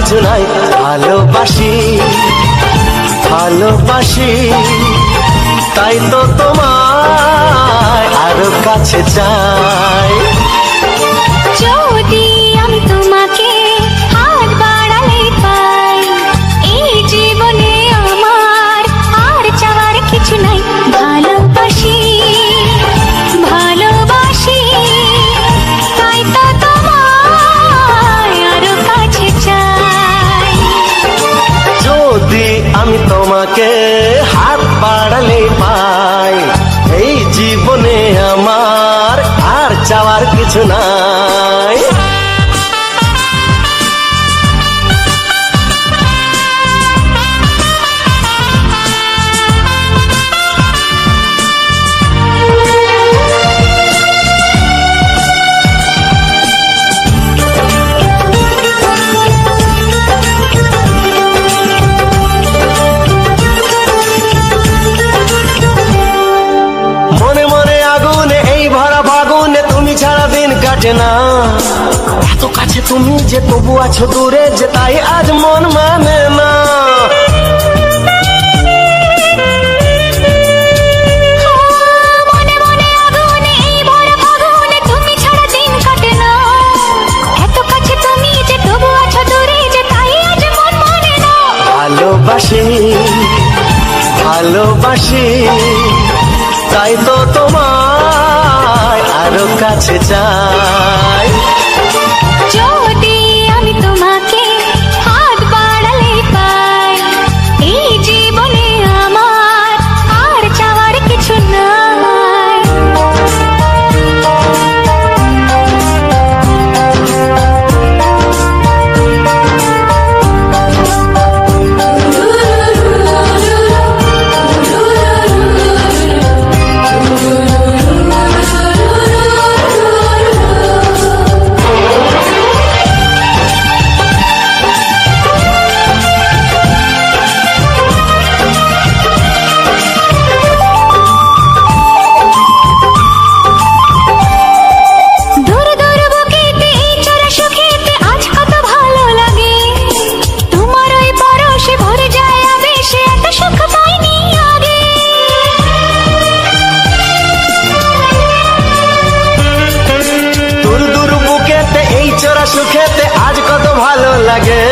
কিছু নাই। ভালোবাসি ভালোবাসি তাই তো তোমায় আরো কাছে চাই। যদি আমি তোমাকে হাত বাড়ালে পাই, এই জীবনে আমার আর চাওয়ার কিছু নাই। ভালোবাসি ভালোবাসি তাই তো তোমায় আরো কাছে চাই। যদি আমি তোমাকে হাত বাড়ালে পাই, এই জীবনে আমার আর চাওয়ার কিছু নাই। মনে মনে আগুনে এই ভরা ফাগুনে তুমি ছাড়া দিন কাটে না। এত কাছে তুমি যে তবু আছো দূরে, যে তাই আজ মন মানে না। মনে মনে আগুনে এই ভরা ফাগুনে তুমি ছাড়া দিন কাটে না। এত কাছে তুমি যে তবু আছো দূরে, যে তাই আজ মন মানে না। ভালোবাসি ভালোবাসি তাই তো তোমায় আরো কাছে চাই। যদি আমি তোমাকে হাত বাড়ালে পাই, এই জীবনে আমার আর চাওয়ার কিছু নাই। দূর দূর বুকেতে এই চোরা সুখেতে আজ কত ভালো লাগে। তোমার ওই পরশে ভরে যায় আবেশে, এত সুখ পাইনি আগে। দূর দূর বুকেতে এই চোরা সুখেতে আজ কত ভালো লাগে।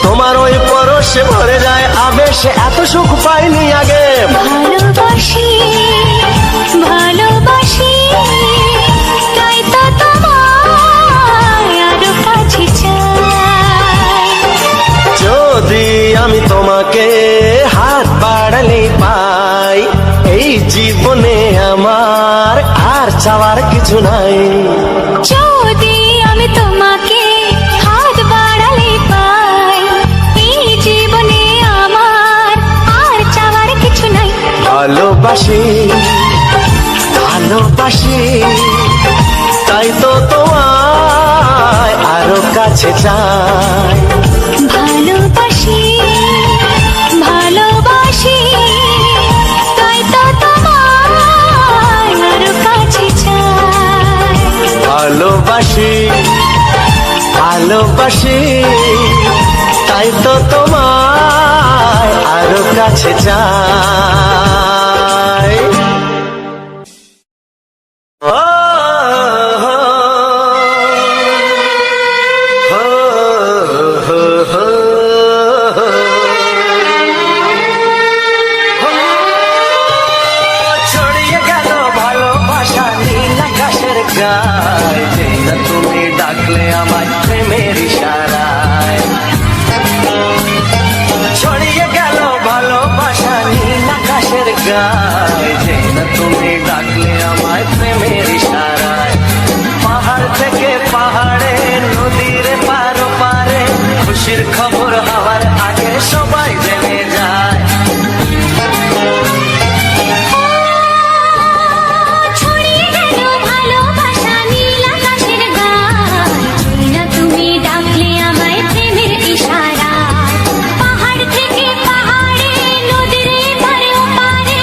তোমার ওই পরশে ভরে যায় আবেশে, এত সুখ পাইনি আগে। ভালোবাসি ভালোবাসি তাই তো তোমায় আরো কাছে চাই। যদি আমি তোমাকে হাত বাড়ালে পাই, এই জীবনে আমার আর চাওয়ার কিছু নাই। যদি আমি তোমাকে হাত বাড়ালে পাই, এই জীবনে আমার আর চাওয়ার কিছু নাই। ভালোবাসি ভালোবাসি তাই তো তোমায় আরো কাছে চাই। ভালোবাসি ভালোবাসি তাই তো তোমায় আরো কাছে চাই। ভালোবাসি ভালোবাসি তাই তো তোমায় আরো কাছে চাই। ও হো হো হো হো ছড়িয়ে গেল ভালোবাসা নীল আকাশের গায়ে, যেই না তুমি ডাকলে আমায় প্রেমের ইশারায়। ছড়িয়ে গেল ভালোবাসা নীল আকাশের গায়ে, যেই না তুমি ডাকলে আমায় প্রেমের ইশারায়। পাহাড় থেকে পাহাড়ে নদীর পারো পারে, খুশির খবর হওয়ার আগে সবাই জেনে যায়। ছড়িয়ে গেল ভালোবাসা নীল আকাশের গায়ে, যেই না তুমি ডাকলে আমায় প্রেমের ইশারায়। পাহাড় থেকে পাহাড়ে নদীর এপারে ওপারে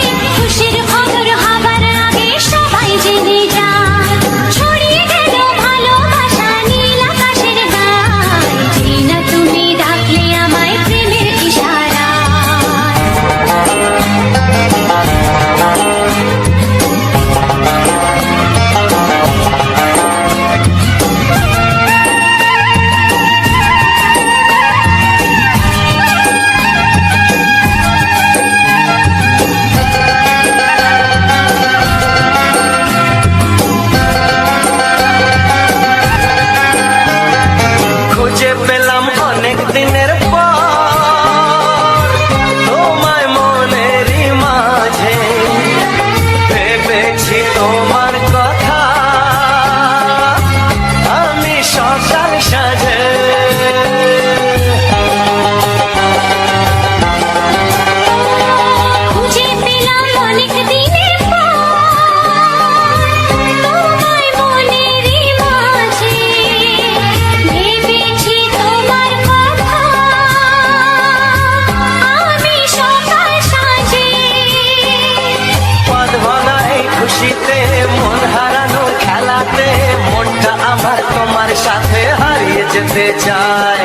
যেতে চায়।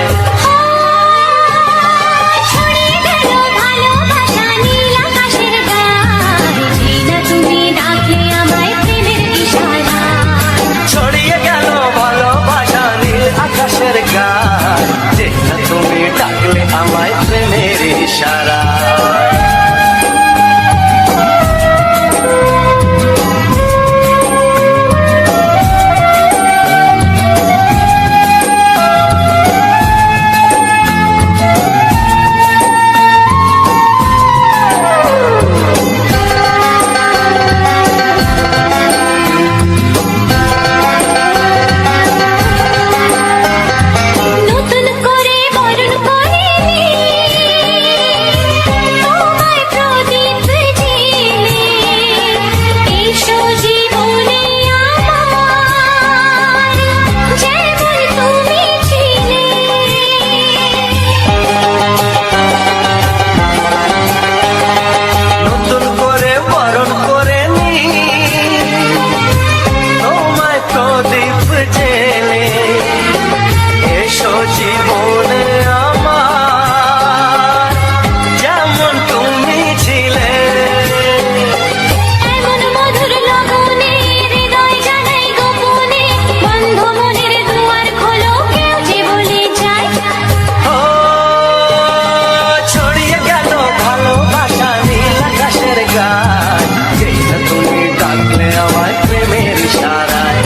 ছড়িয়ে গেল ভালোবাসা নীল আকাশের গায়ে, যেই না তুমি ডাকলে আমায় প্রেমের ইশারায়। ছড়িয়ে গেল ভালোবাসা নীল আকাশের গায়, যে না তুমি ডাকলে আমায় প্রেমের ইশারায়। নতুন করে বরণ করে তোমায় প্রদীপ জেলে, এসো জীবনে আমার, যেমন তুমি ছিলে। নতুন করে বরণ করে নি তোমায় প্রদীপ জেলে, এসো জীবনে আমার, যেমন তুমি ছিলে। এমন মধুর লগনে হৃদয় জানাই গোপনে, বন্ধ মনের দুয়ার খোলো, কেউ যে বলে যায়। ও ছড়িয়ে গেল ভালোবাসা নীল আকাশের গায়, যেই না তুমি ডাকলে আমায় প্রেমের ইশারায়।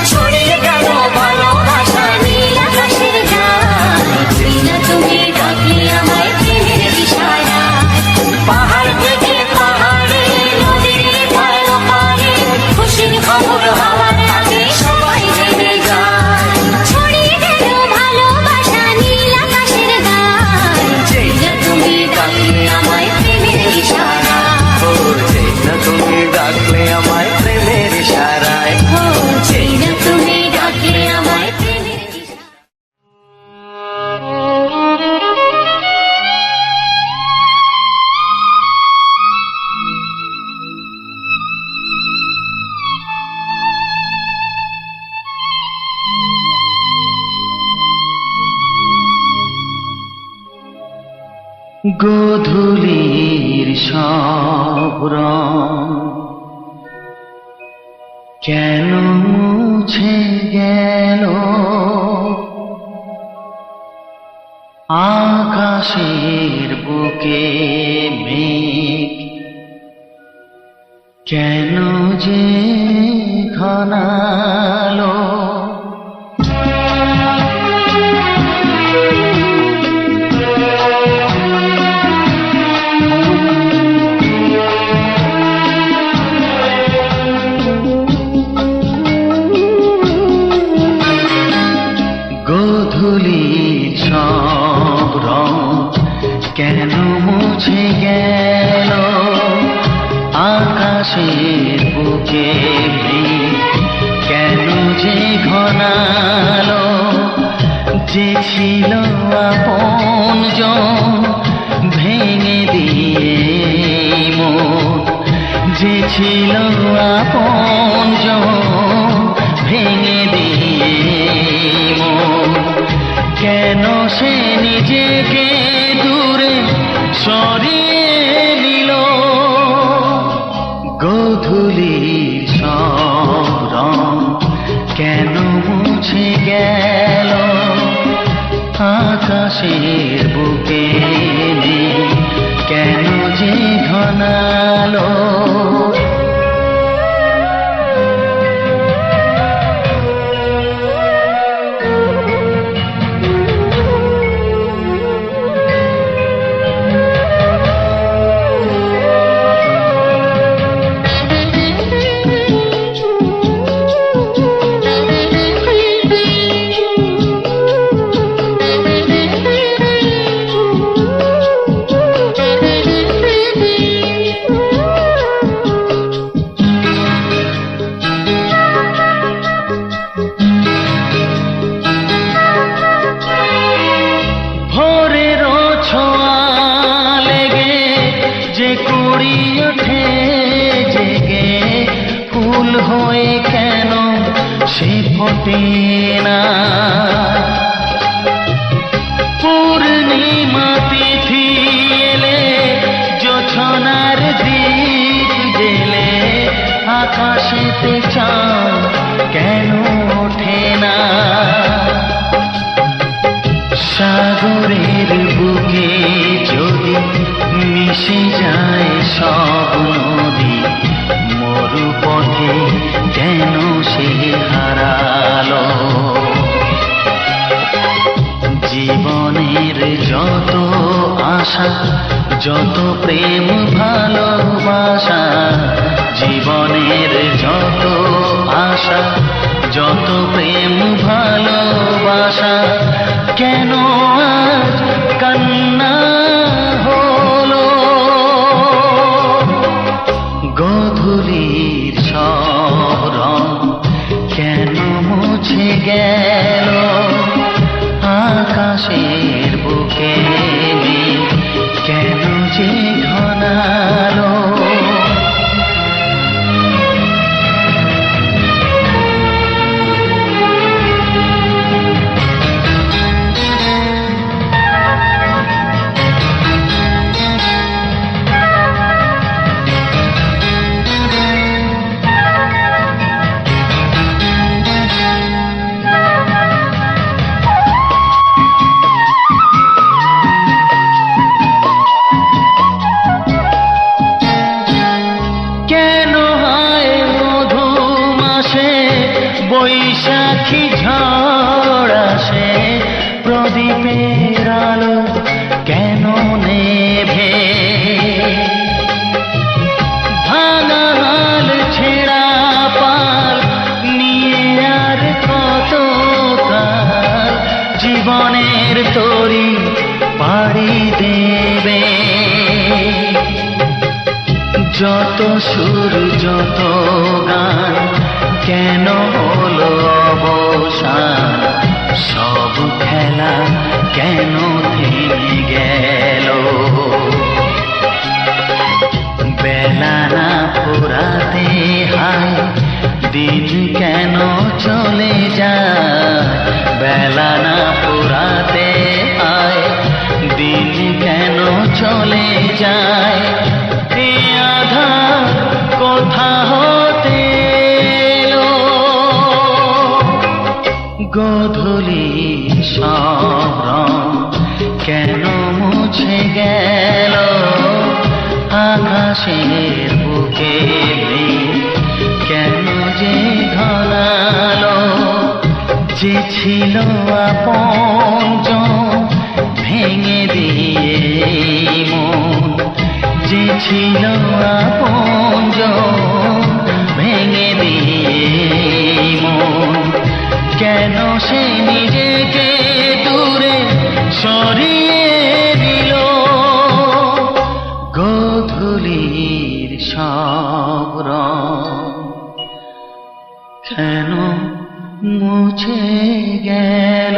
ছড়িয়ে গেল ভালোবাসা নীল আকাশের গায়, যেই না তুমি ডাকলে আমায় প্রেমের ইশারায়। পাহাড় থেকে পাহাড়ে নদীর পার ওপারে খুশির খবর হওয়ার আগে সবাই জেনে যায়। ছড়িয়ে গেল ভালোবাসা নীল আকাশের গায়ে, যেই না তুমি ডাকলে আমায় প্রেমের ইশারায়। ও যেই না তুমি ডাকলে আমায় প্রেমের ইশারায়। ও যেই না তুমি ডাকলে আমায় প্রেমের ইশারায়। গোধূলির সব রং কেন মুছে গেল, আকাশের বুকে মেঘ কেন যে ঘনালো। গোধূলির সব রং কেন মুছে গেল, আকাশের বুকে মেঘ কেন যে ঘনালো। যে ছিল আপনজন ভেঙে দিয়ে মন, যে ছিল আপনজন ভেঙে দিয়ে মন, কেন সে নিজেকে দূরে সরিয়ে নিল। গোধূলির সব রং কেন মুছে গেল, আকাশের বুকে মেঘ কেন যে ঘনালো। সে ফোটে না, ভেসে যায় সব নদী মরুপথে, কেন সে হারালো? জীবনের যত আশা, যত প্রেম ভালোবাসা, জীবনের যত আশা, যত প্রেম ভালোবাসা, কেন আজ কান্না হলো? গোধূলির সব রং কেন মুছে গেল? আকাশের বুকে মেঘ কেন যে ঘনালো? বৈশাখী ঝড় আসে, প্রদীপের আলো কেন নেভে? ভাঙা হাল ছেঁড়া পাল নিয়ে আর কত কাল জীবনের তরি পাড়ি দেবে? যত সুর যত গান কেন হলো অবসান? সব খেলা কেন থেমে গেল? বেলা না ফুরাতে হায় দিন কেন চলে যায়? বেলা না ফুরাতে হায় দিন কেন চলে যায়? এ আধার কোথা হতে এলো? গোধূলির সব রং কেন মুছে গেল? আকাশের বুকে মেঘ কেন যে ঘনালো? যে ছিল আপনজন ভেঙে দিয়ে মন, যে ছিল আপনজন ভেঙে দিয়ে মন, কেন সে নিজেকে দূরে সরিয়ে দিল? গোধূলির সব রং কেন মুছে গেল?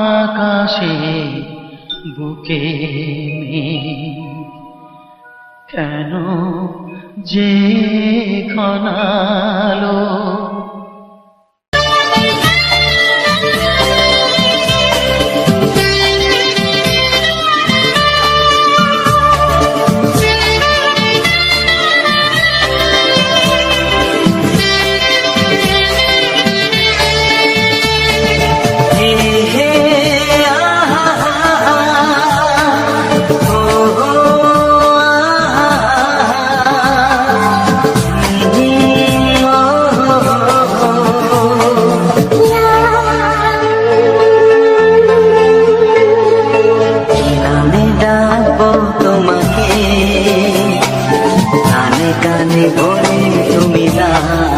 আকাশে বুকে মেঘ কেন যে ঘনালো? কানে কানে বলে তুমি দাও।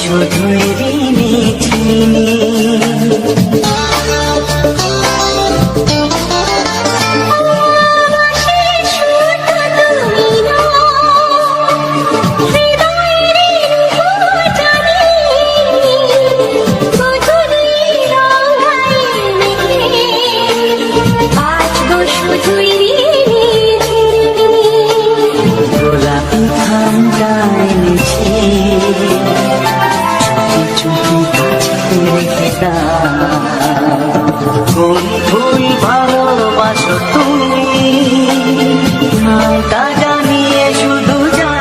শুধুই ঋণী চিনি। গোলাপি খামটা এনেছি, চুপি চুপি কাছে রেখে দাও। কোন ফুল ভালোবাসো তুমি, নামটা জানিয়ে শুধু যাও।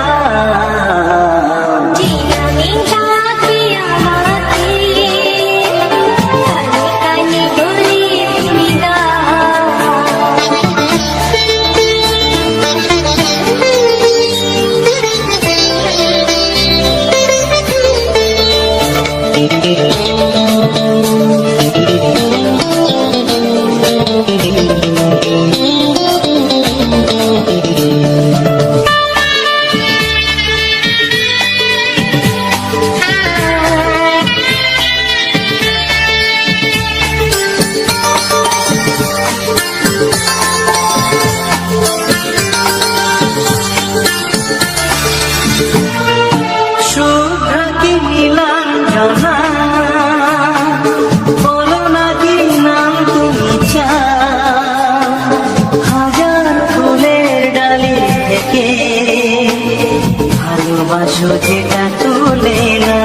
শুভ্র কি নীলাঞ্জনা, বলো না কি নাম তুমি চাও। হাজার ফুলের ডালি থেকে ভালোবাসো যেটা তুলে না।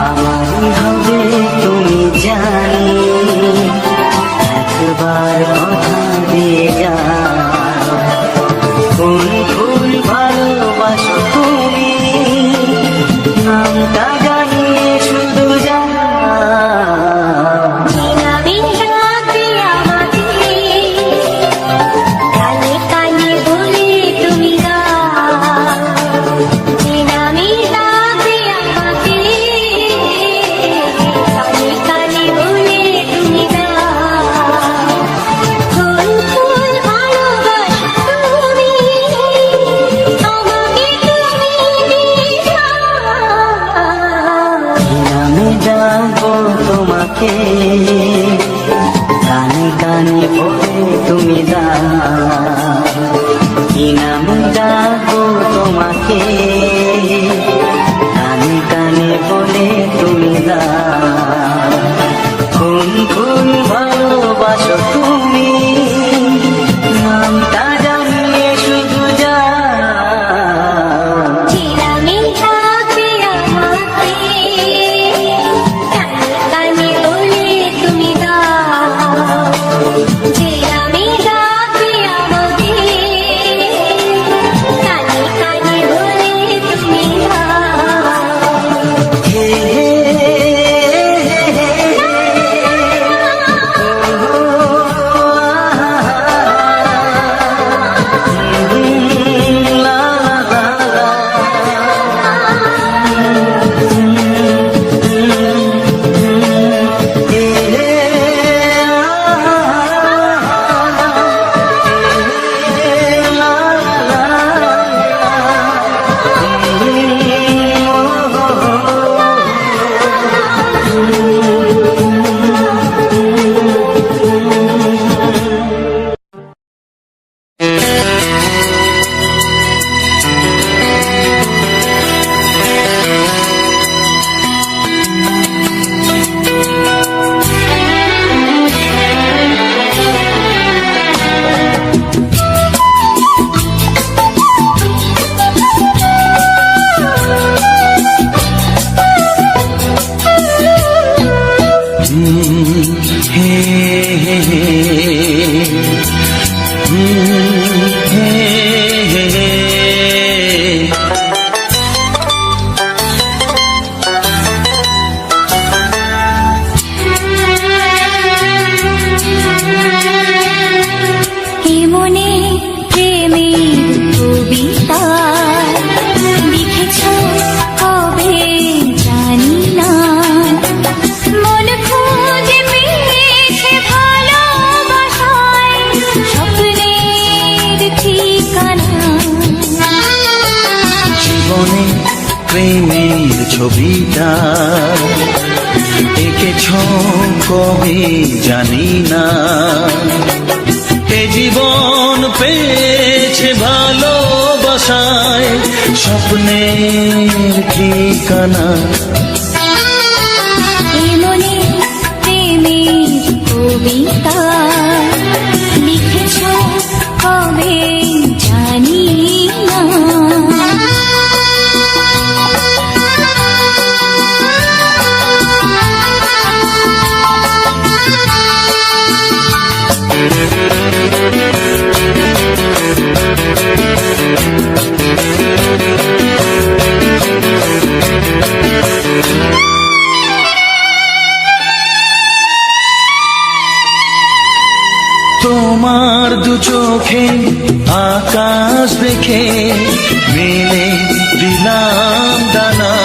আমারই হবে তুমি জানি, একবার কথা দিয়ে যাও। কোন ফুল ভালোবাসো তুমি, নামটা জানিয়ে শুধু যাও। নামে ডাকবো তোমাকে, কানে কানে বলে তুমি দাও। কি নামে ডাকবো তোমাকে, কানে কানে বলে তুমি দাও। কোন ফুল ভালোবাসো তুমি, নামটা জানিয়ে শুধু যাও। ছবিটা এঁকেছ কবে জানি না। এ জীবন পেয়েছে ভালোবাসায় স্বপ্নের ঠিকানা। এমনি প্রেমের কবিতা লিখেছ কবে জানি না। তোমার দু চোখে আকাশ দেখে মেলে দিলাম দানা।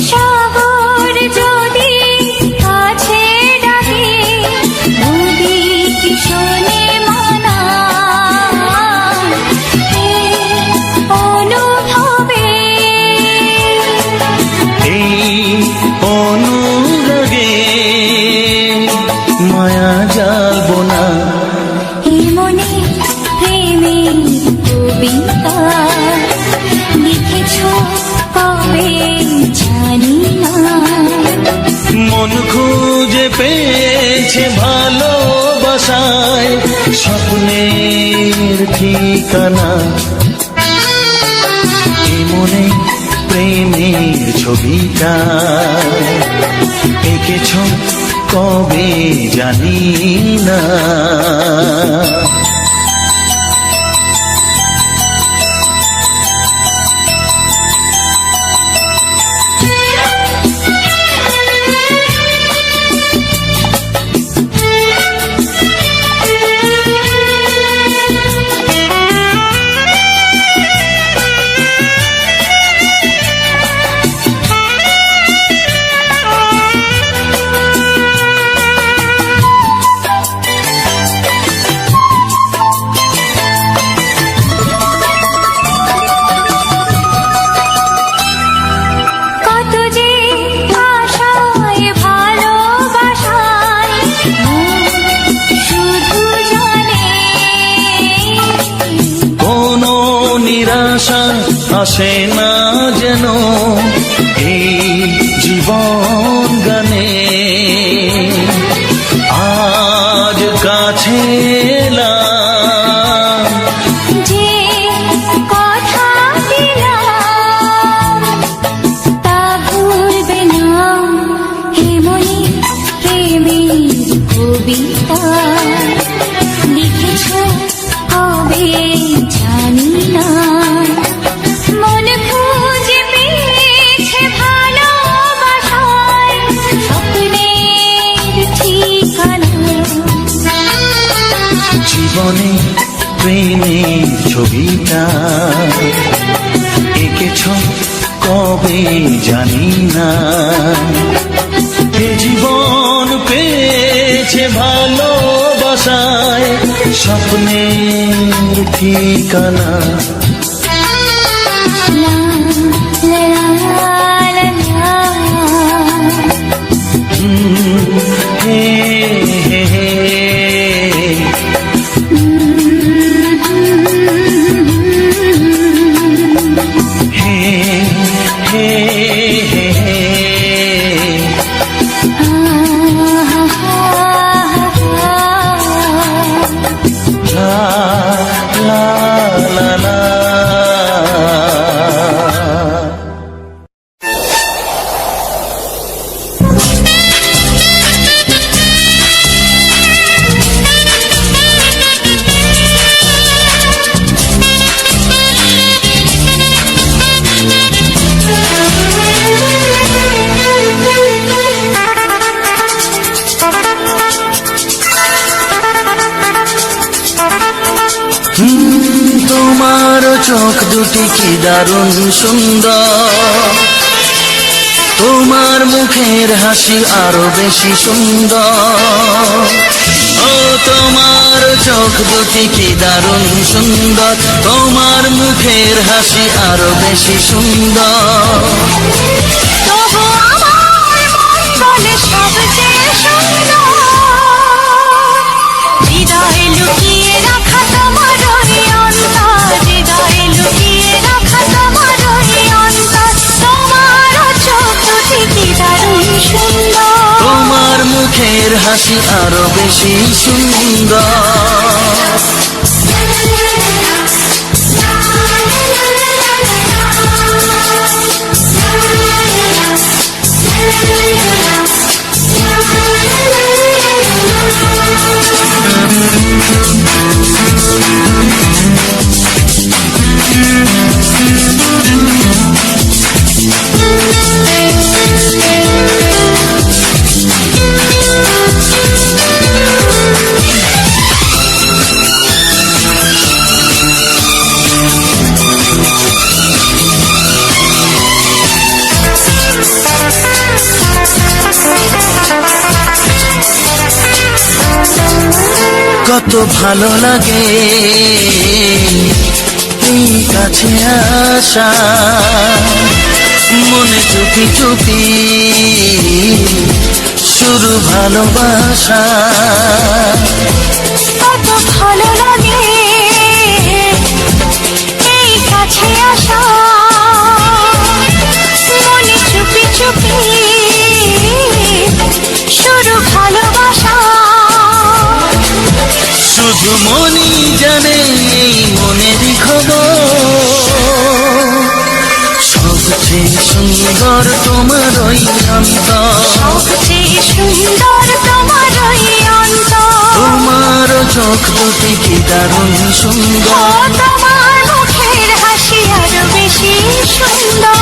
সাগর যদি কাছে ডাকে নদী কি শোনে মানা। এই অনুভবে এই অনুরাগে মায়া জ্বালবো না। এমনি প্রেমের কবিতা লিখেছ কবে জানি না। মন খুঁজে পেয়েছে ভালোবাসায় স্বপ্নের ঠিকানা। এ মনে প্রেমের ছবিটা এঁকেছ কবে জানি না। কত যে আশায় ভালোবাসায় শুধু জানে কোনো নিরাশা আসে না যেন এই জীবন গানে। আজ কাছে এলাম যে কথা দিলাম তা ভুলবে না। এমনি প্রেমের কবিতা লিখেছ কবে জানি না। মন খুঁজে পেয়েছে ভালোবাসায় স্বপ্নের ঠিকানা। জীবনে প্রেমের ছবিটা এঁকেছ কবে জানি না। এ জীবন পেয়েছে ভালোবাসায় স্বপ্নের ঠিকানা। লা লা লা লা। হে হে হে হে হে হে হে। লা লা লা লা। তোমার চোখ দুটি কি দারুণ সুন্দর। তোমার মুখের হাসি আরো বেশি সুন্দর, ও তোমার চোখ দুটি কি দারুণ সুন্দর, তোমার মুখের হাসি আরো বেশি সুন্দর। তবু আমার মন বলে সবচেয়ে সুন্দর, হৃদয়ে লুকিয়ে রাখা তোমার ওই অন্তর, হৃদয়ে লুকিয়ে রাখা তোমার ওই অন্তর, তোমার চোখ দুটি কি দারুণ সুন্দর। তোমার মুখের হাসি আরো বেশি সুন্দর। কত ভালো লাগে এই কাছে আসা, মনে চুপি চুপি শুরু ভালোবাসা। কত ভালো লাগে এই কাছে আসা, মনে চুপি চুপি শুরু ভালোবাসা। শুধু মনই জানে এই মনেরই খবর, সবচেয়ে সুন্দর তোমার ওই অন্তর, সবচেয়ে সুন্দর তোমার ওই অন্তর, তোমার চোখ দুটি কি দারুণ ও সুন্দর। তোমার মুখের হাসি আরো বেশি সুন্দর।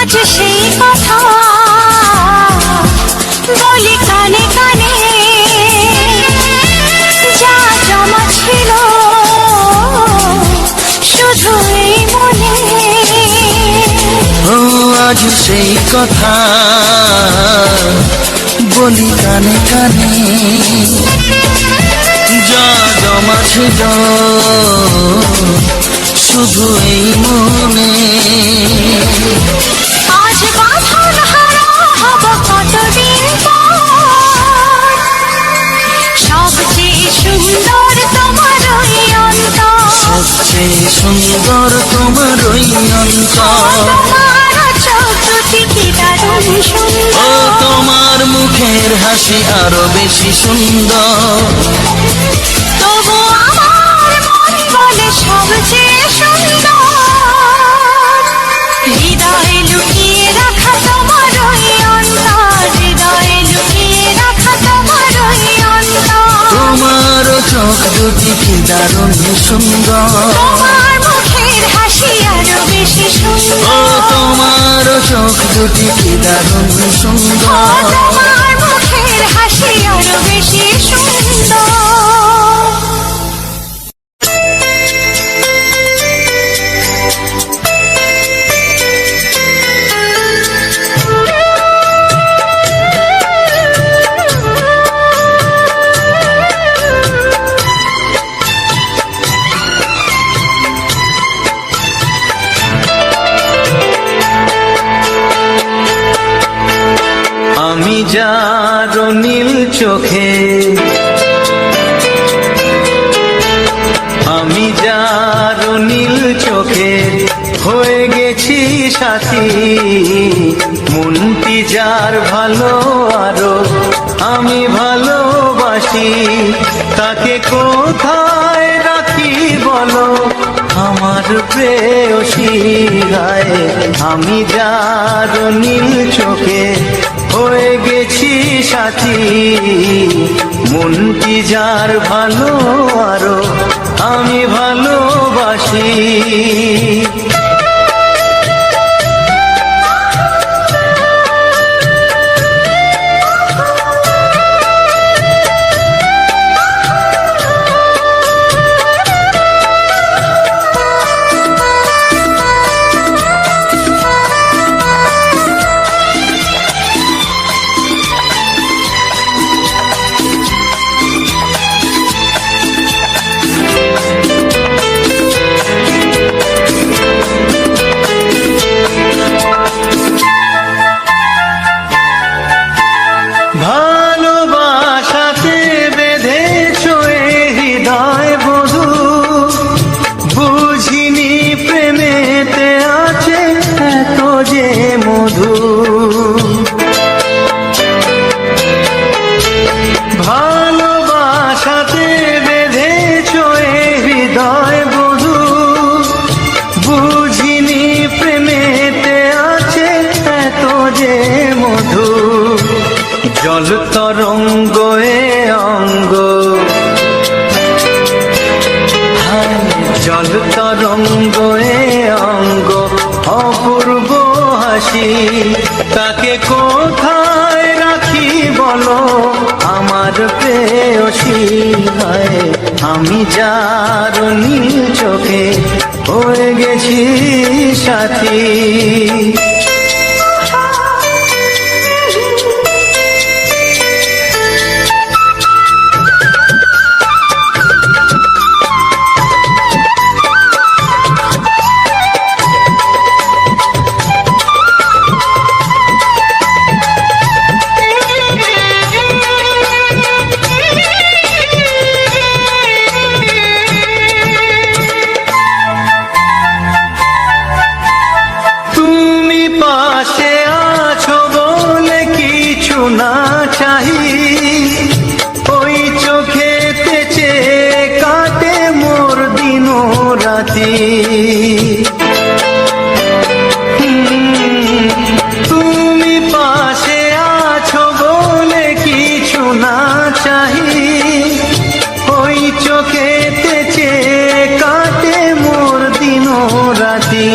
আজ সেই কথা বলি কানে কানে, যা জমা ছিল শুধু এই মনে। ও আজ সেই কথা বলি কানে কানে, যা জমা ছিল শুধু এই মনে। আজ বাঁধন হারা হব কতদিন পর, সবচেয়ে সুন্দর তোমার ওই অন্তর, সবচেয়ে সুন্দর তোমার ওই অন্তর, তোমার চোখ দুটি কি দারুণ ও সুন্দর। তোমার মুখের হাসি আরো বেশি সুন্দর। তবু আমার মন বলে সবচেয়ে সুন্দর, হৃদয়ে লুকিয়ে রাখা তোমার ওই অন্তর, হৃদয়ে লুকিয়ে রাখা তোমার ওই অন্তর, তোমার চোখ দুটি কি দারুণ সুন্দর, তোমার মুখের হাসি আরো বেশি ও সুন্দর, তোমার চোখ দুটি কি দারুণ ও সুন্দর। তোমার মুখের হাসি আরো বেশি সুন্দর। আমি যার নীল চোখে, আমি যার নীল চোখে হয়ে গেছি সাথী, মনটি মনটি যার ভালো আরো আমি ভালোবাসি, তাকে কোথায় রাখি বলো আমার প্রেয়সী গায়ে। আমি যার নীল চোখে হয়ে গেছি সাথী, মনটি যার ভালো আরো আমি ভালোবাসি। ভালোবাসাতে বেঁধেছ এ হৃদয় বধু, বুঝিনি প্রেমেতে আছে এত যে মধু। ভালোবাসাতে বেঁধেছ এ হৃদয় বধু, বুঝিনি প্রেমেতে আছে এত যে মধু। জল তরঙ্গ এ অঙ্গ, হায় জল তরঙ্গ এ অঙ্গ অপূর্ব হাসি, তাকে কোথায় রাখি বলো আমার প্রেয়সী গায়ে। আমি যার নীল চোখে হয়ে গেছি সাথী। পাশে আছো বলে কিছু না চাহি, ওই চোখেতে চেয়ে কাটে মোর দিন রাতি। তুমি পাশে আছো বলে কিছু না চাহি, ওই চোখেতে চেয়ে কাটে মোর দিন রাতি।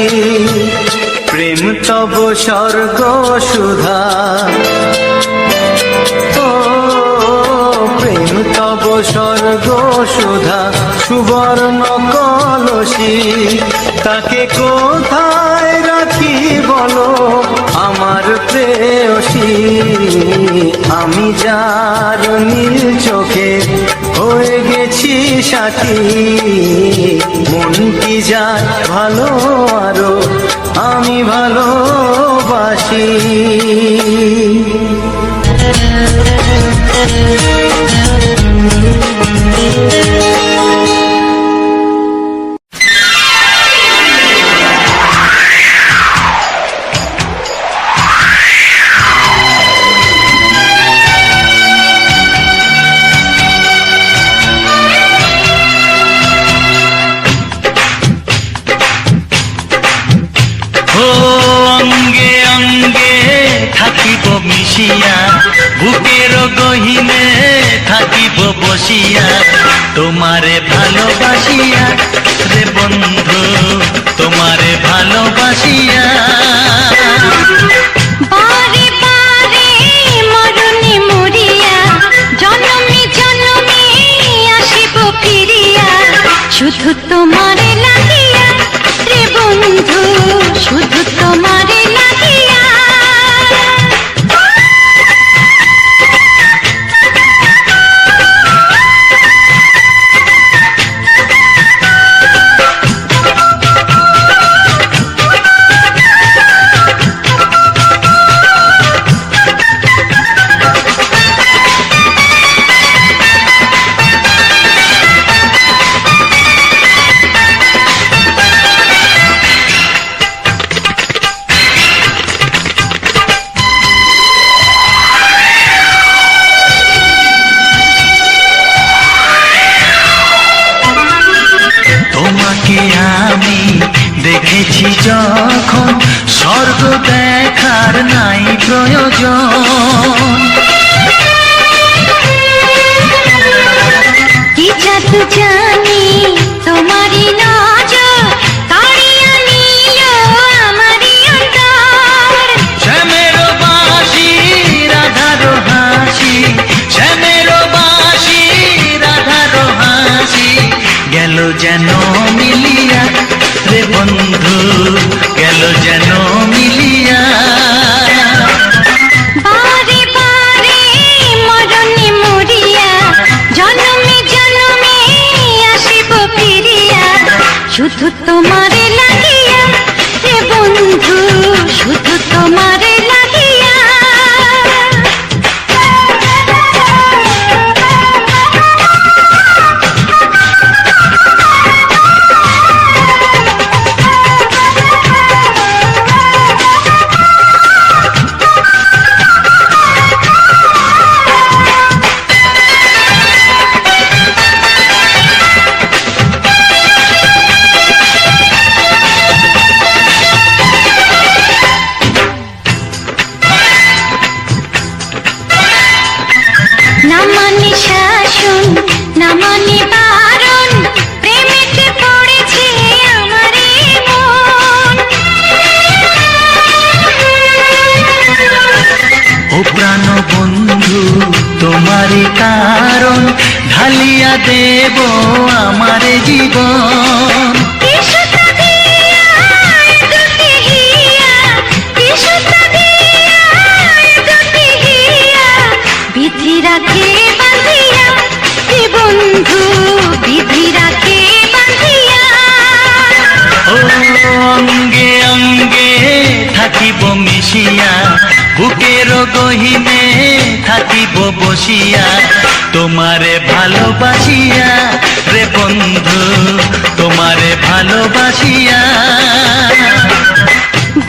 প্রেম তব স্বর্গ সুধা, ও প্রেম তব স্বর্গ সুধা সুবর্ণ কলসী, তাকে কোথায় রাখি বলো আমার প্রেয়সী। আমি যার নীল চোখে হয়ে গেছি সাথী, মনটি যার ভালো আরো আমি ভালোবাসি। অঙ্গে অঙ্গে থাকিব মিশিয়া, বুকের গহিনে থাকিব বসিয়া, তোমারে ভালোবাসিয়া রে বন্ধু, তোমারে ভালোবাসিয়া। বারে বারে মরণে মরিয়া, জনমে জনমে আসিব ফিরিয়া, শুধু তোমারে লাগিয়া রে বন্ধু, শুধু তোমারে লাগিয়া। জেনেছি যখন স্বর্গ দেখার নাই প্রয়োজন। কি জাদু জানি তোমারই নজর কাড়িয়া নিল আমারই অন্তর। শ্যামের বাঁশি রাধার হাসি, শ্যামের বাঁশি রাধার হাসি, গেল যেন মিলিয়া রে বন্ধু, গেল যেন মিলিয়া। বারে বারে মরণে মরিয়া জনমে জনমে আসিব ফিরিয়া, শুধু তোমারে লাগিয়া হে বন্ধু, শুধু তোমারে লাগিয়া। না মানে শাসন, না মানে বারণ, প্রেমেতে পড়েছে আমারে মন। ও প্রাণ বন্ধু তোমারই কারণ, ঢালিয়া দেব আমার জীবন। কিসুতা দিয়া দুটি হিয়া, কিসুতা দিয়া দুটি হিয়া, বিধি রাখে বাঁধিয়া হে বন্ধু, বিধি রাখে বাঁধিয়া। ও অঙ্গে অঙ্গে থাকিব মিশিয়া, বুকের গহিনে থাকিব বসিয়া, তোমারে ভালোবাসিয়া রে বন্ধু, তোমারে ভালোবাসিয়া।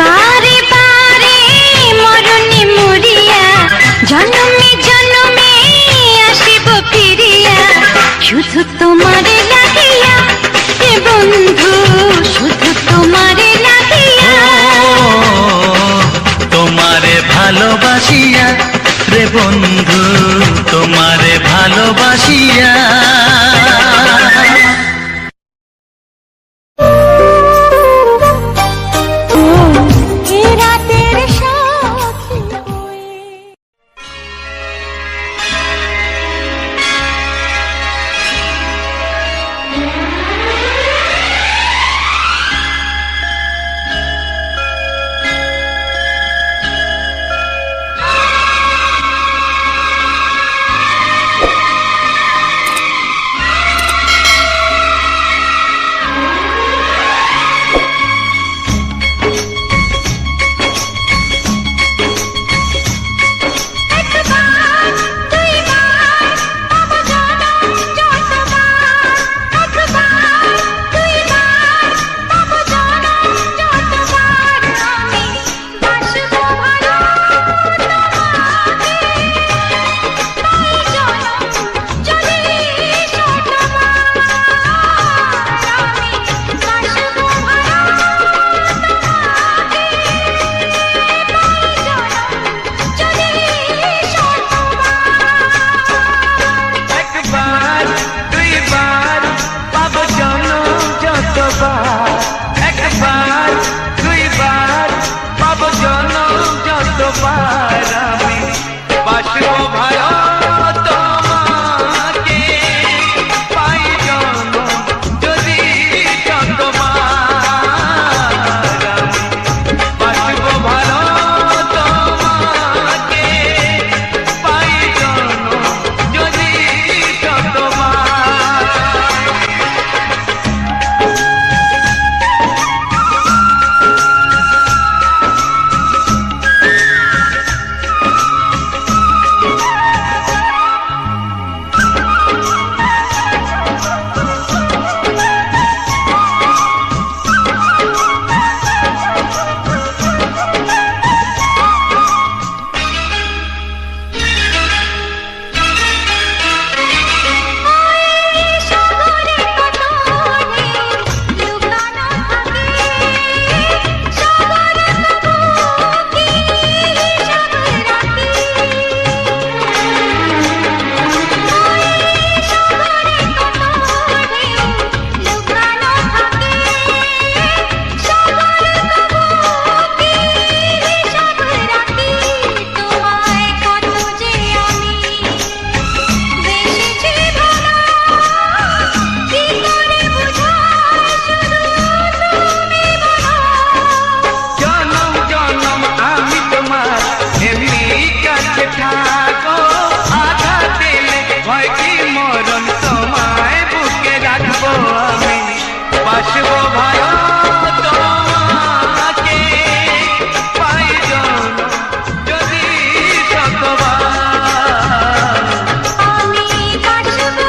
বারে বারে মরণে মরিয়া জনমে জনমে আসিব ফিরিয়া, শুধু তোমারে লাগিয়া হে বন্ধু, শুধু তোমারে লাগিয়া। তোমারে ভালোবাসিয়া রে বন্ধু, তোমারে ভালোবাসিয়া। এ রাতের সাথী হয়ে বাসবো ভালো তোমাকে পাই জনম যদি শতবার আমি বাসবো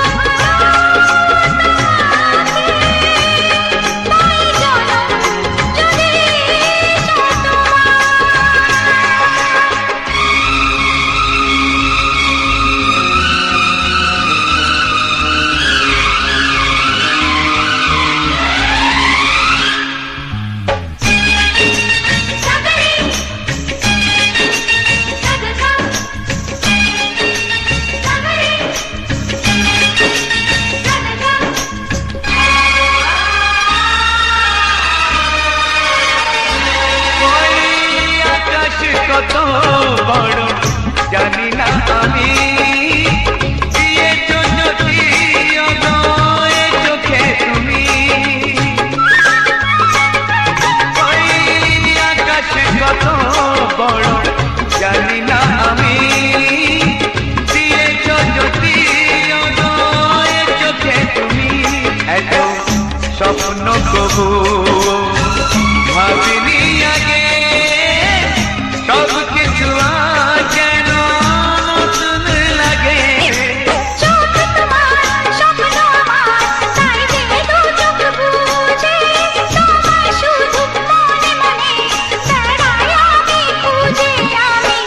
পাই জনম যদি ওই আকাশ কত বড় জানি না আমি দিয়েছো যদি অদয় চোখে তুমি ওই আকাশ কত বড় জানি না আমি দিয়েছো যদি অদয় চোখে তুমি এত স্বপ্ন কবু ভাবিনি আগে সব কিছু যেন নতুন লাগে চোখ তোমার স্বপ্ন আমার তাই যে দু চোখ বুঝে তোমায় শুধু মনে মনে বেড়াই আমি খুঁজে আমি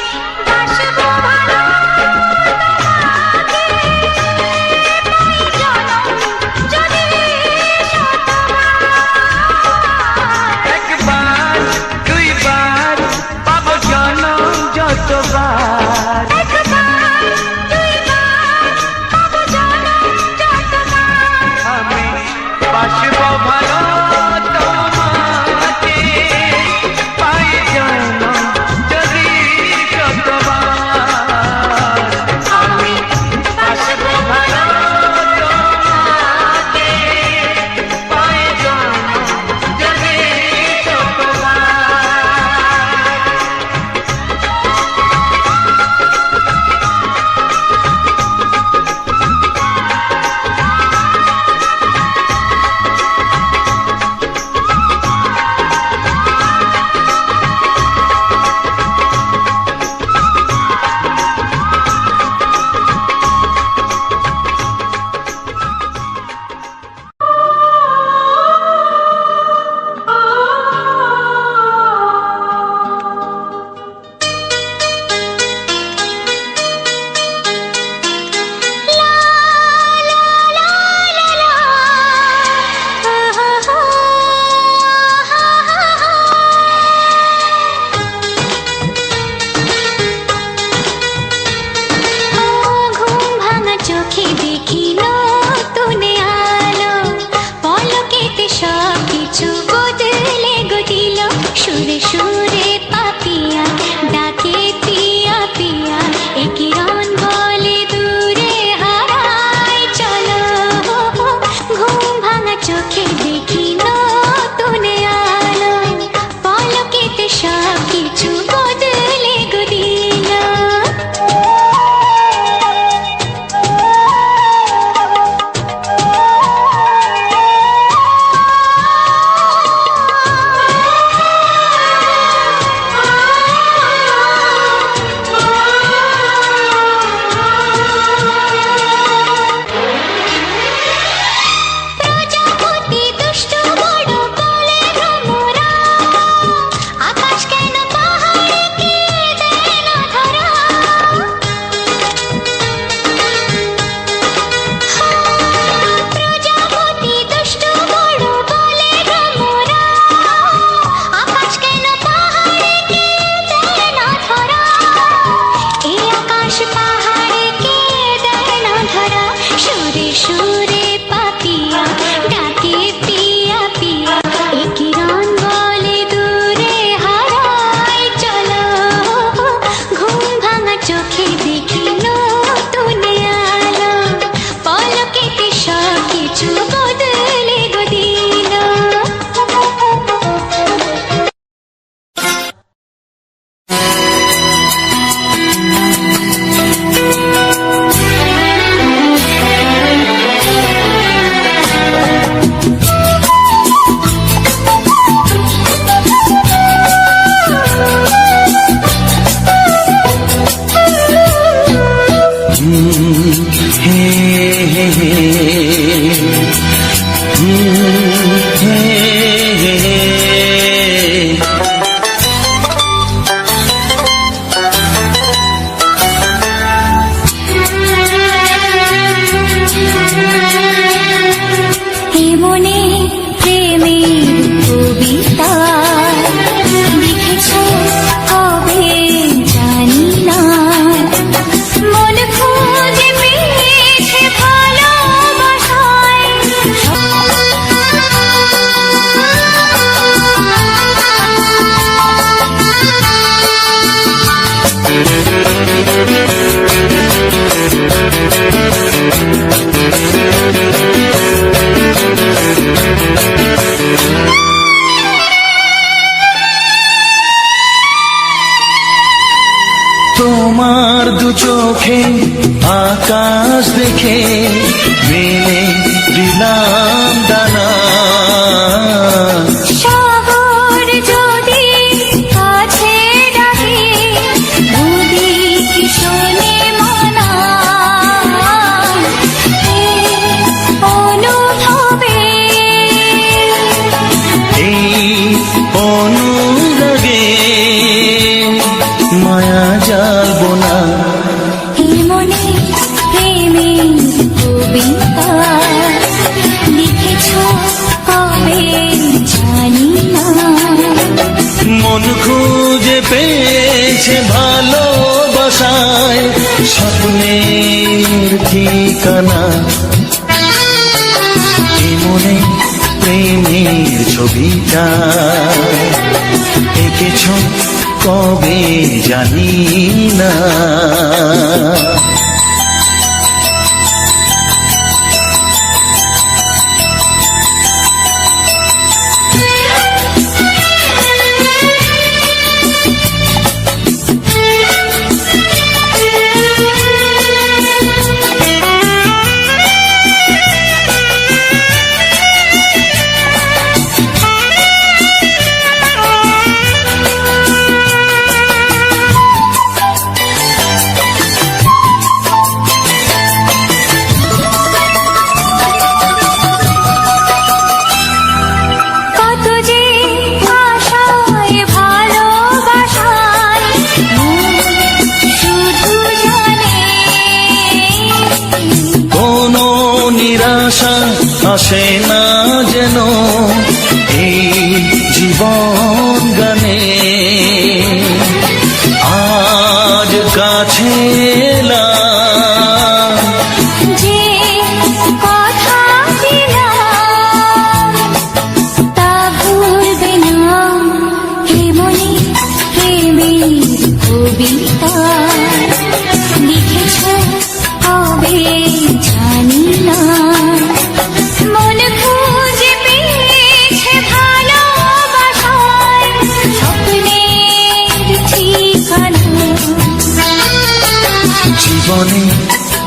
বাসবো ভালো তোমাকে পাই জনম যদি শতবার একবার দুইবার পাবো জনম যতবার একবার দুইবার পাবো জনম যতবার আমি বাসবো ভালো তোমাকে পাই জনম যদি শতবার আমি বাসবো ভালো তোমাকে পাই জনম যদি শতবার ঘুম ভাঙা চোখে দেখি নতুন আলো পলকেতে সব কিছু বদলে গদিল সুরে সুরে পাপিয়া ডাকে পিয়া পিয়া একিরণ বলে দূরে হারায় চলো ঘুম ভাঙা চোখে দেখি নতুন আলো পলকেতে সব কিছু বদলে গদিল এই অনুরাগে মায়া জালবো না। এই মনে প্রেমের কবিতা লিখেছ কবে জানি না। মন খুঁজে পেয়েছে ভালোবাসায় স্বপ্নের ঠিকানা। এ মনে প্রেমের ছবিটা এঁকেছ কবে জানি না। কত যে আশায় ভালোবাসায় মন শুধু জানে। কোনো নিরাশা আসে না যেন এই জীবন গানে। আজ কাছে এলাম যে কথা দিলাম তা ভুলবে না। হে মনে প্রেমের কবিতা লিখেছ কবে জানি না। মন খুঁজে পেয়েছে ভালোবাসায় স্বপ্নের ঠিকানা। জীবনে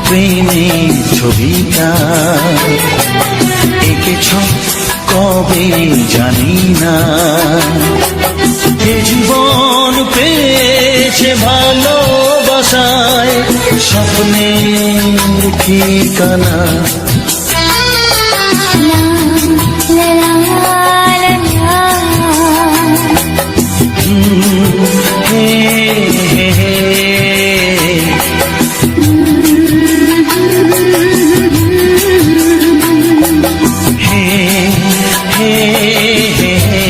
প্রেমের ছবিটা এঁকেছ কবে জানি না। এ জীবন পেয়েছে ভালোবাসায় স্বপ্নের ঠিকানা। লা লা লা লা লা। হে হে হে। হে হে হে হে।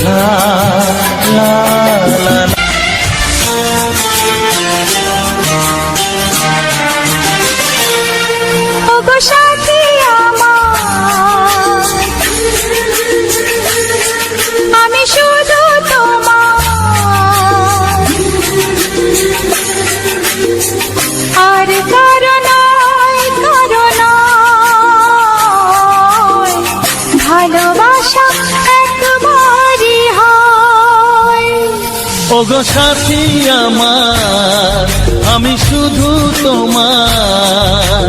লা লা লা। ওগো সাথী আমার, আমি শুধু তোমার, আর কারো নয়, কারো নয়। ভালোবাসা একবারই হয়। ওগো সাথী আমার, আমি শুধু তোমার,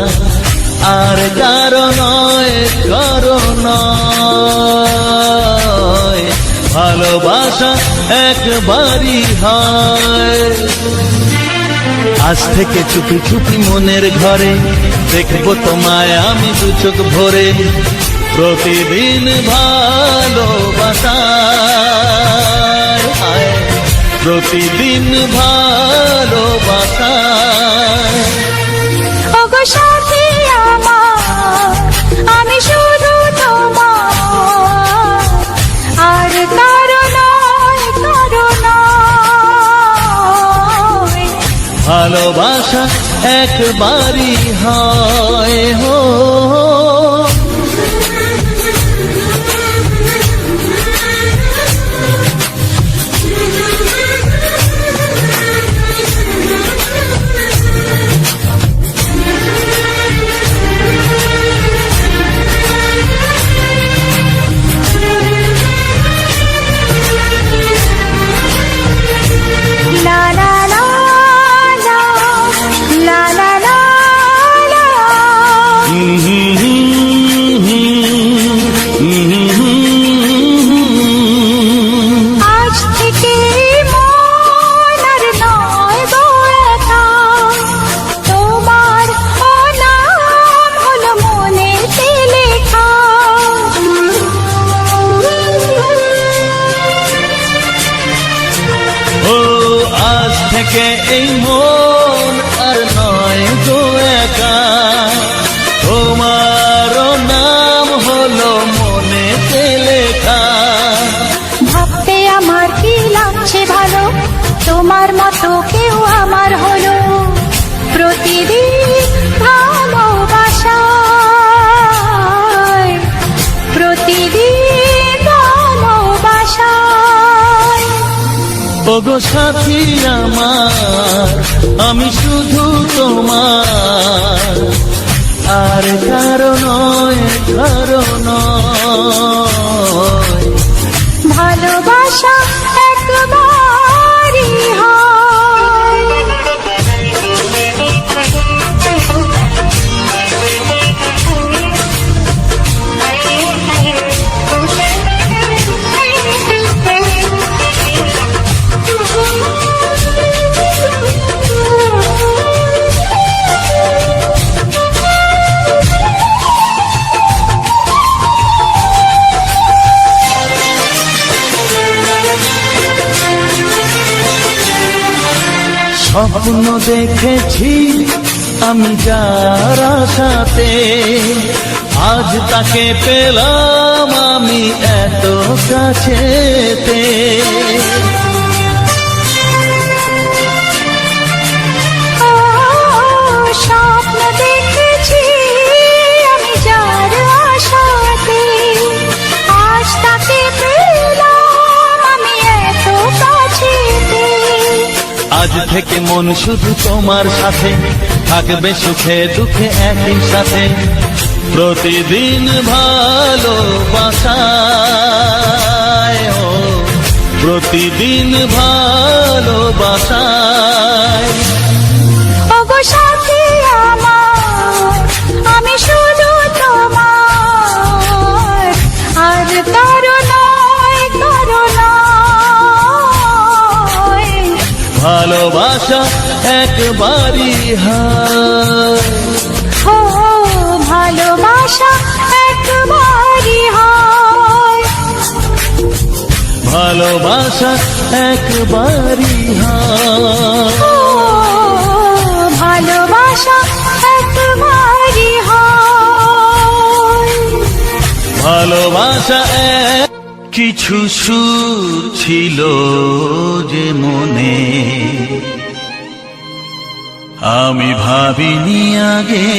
আর কারো নয়, কারো নয়। ভালোবাসা একবারই হয়। আজ থেকে চুপি চুপি মনের ঘরে দেখবো তোমায় আমি দু চোখ ভরে। প্রতিদিন ভালোবাসায় হায়, প্রতিদিন ভালোবাসায়। ওগো সাথী আমার, আমি শুধু তোমার, আর কারো নয়, কারো নয়। ভালোবাসা একবারই হয় হো। লা লা লা লা, লা লা লা লা। আজ থেকে মন আর নয় গো একা, তোমার থেকে এই মন আর নয় গো একা, তোমারও নাম হলো মনেতে লেখা। ভাবতে আমার কি লাগছে ভালো, তোমার মতো কেউ আমার হলো। প্রতিদিন ভালোবাসায়, প্রতিদিন ভালোবাসায়। ওগো সাথী আমার, আমি শুধু তোমার, আর কারো নয়, কারো নয়। ভালোবাসা একবারই হয়। স্বপ্ন দেখেছি আমি যার সাথে, আজ তাকে পেলাম আমি এত কাছেতে। স্বপ্ন দেখেছি আমি যার আশাতে, আজ তাকে পেলাম আমি এত কাছেতে। আজ থেকে মন শুধু তোমার সাথে, থাকবে সুখে দুঃখে একই সাথে। প্রতিদিন ভালোবাসায়, ও প্রতিদিন ভালোবাসায়। ওগো সাথী আমার, আমি শুধু তোমার, আর কারো নয়, কারো নয়। ভালোবাসা একবারই হয়, ও ভালোবাসা একবারই হয়। ভালোবাসা একবারই হয়। ও ভালোবাসা একবারই হয়। ভালোবাসা এক। কিছু সুর ছিল যে মনে, আমি ভাবিনি আগে,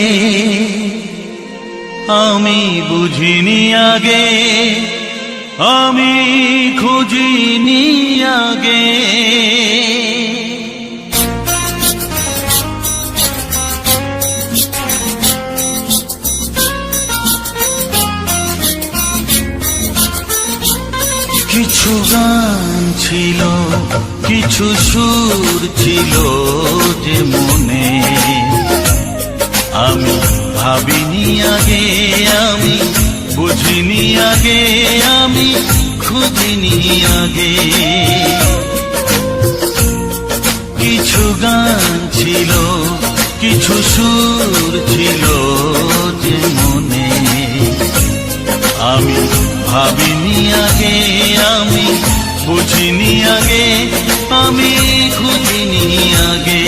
আমি বুঝিনি আগে, আমি খুঁজিনি আগে। কিছু গান ছিল, কিছু সুর ছিল যে মনে, আমি ভাবিনি আগে, আমি বুঝিনি আগে, আমি খুঁজিনি আগে। কিছু গান ছিল, কিছু সুর ছিল যে মনে, আমি ভাবিনি আগে, আমি বুঝিনি আগে, আমি খুঁজিনি আগে।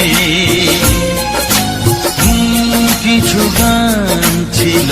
কিছু গান ছিল,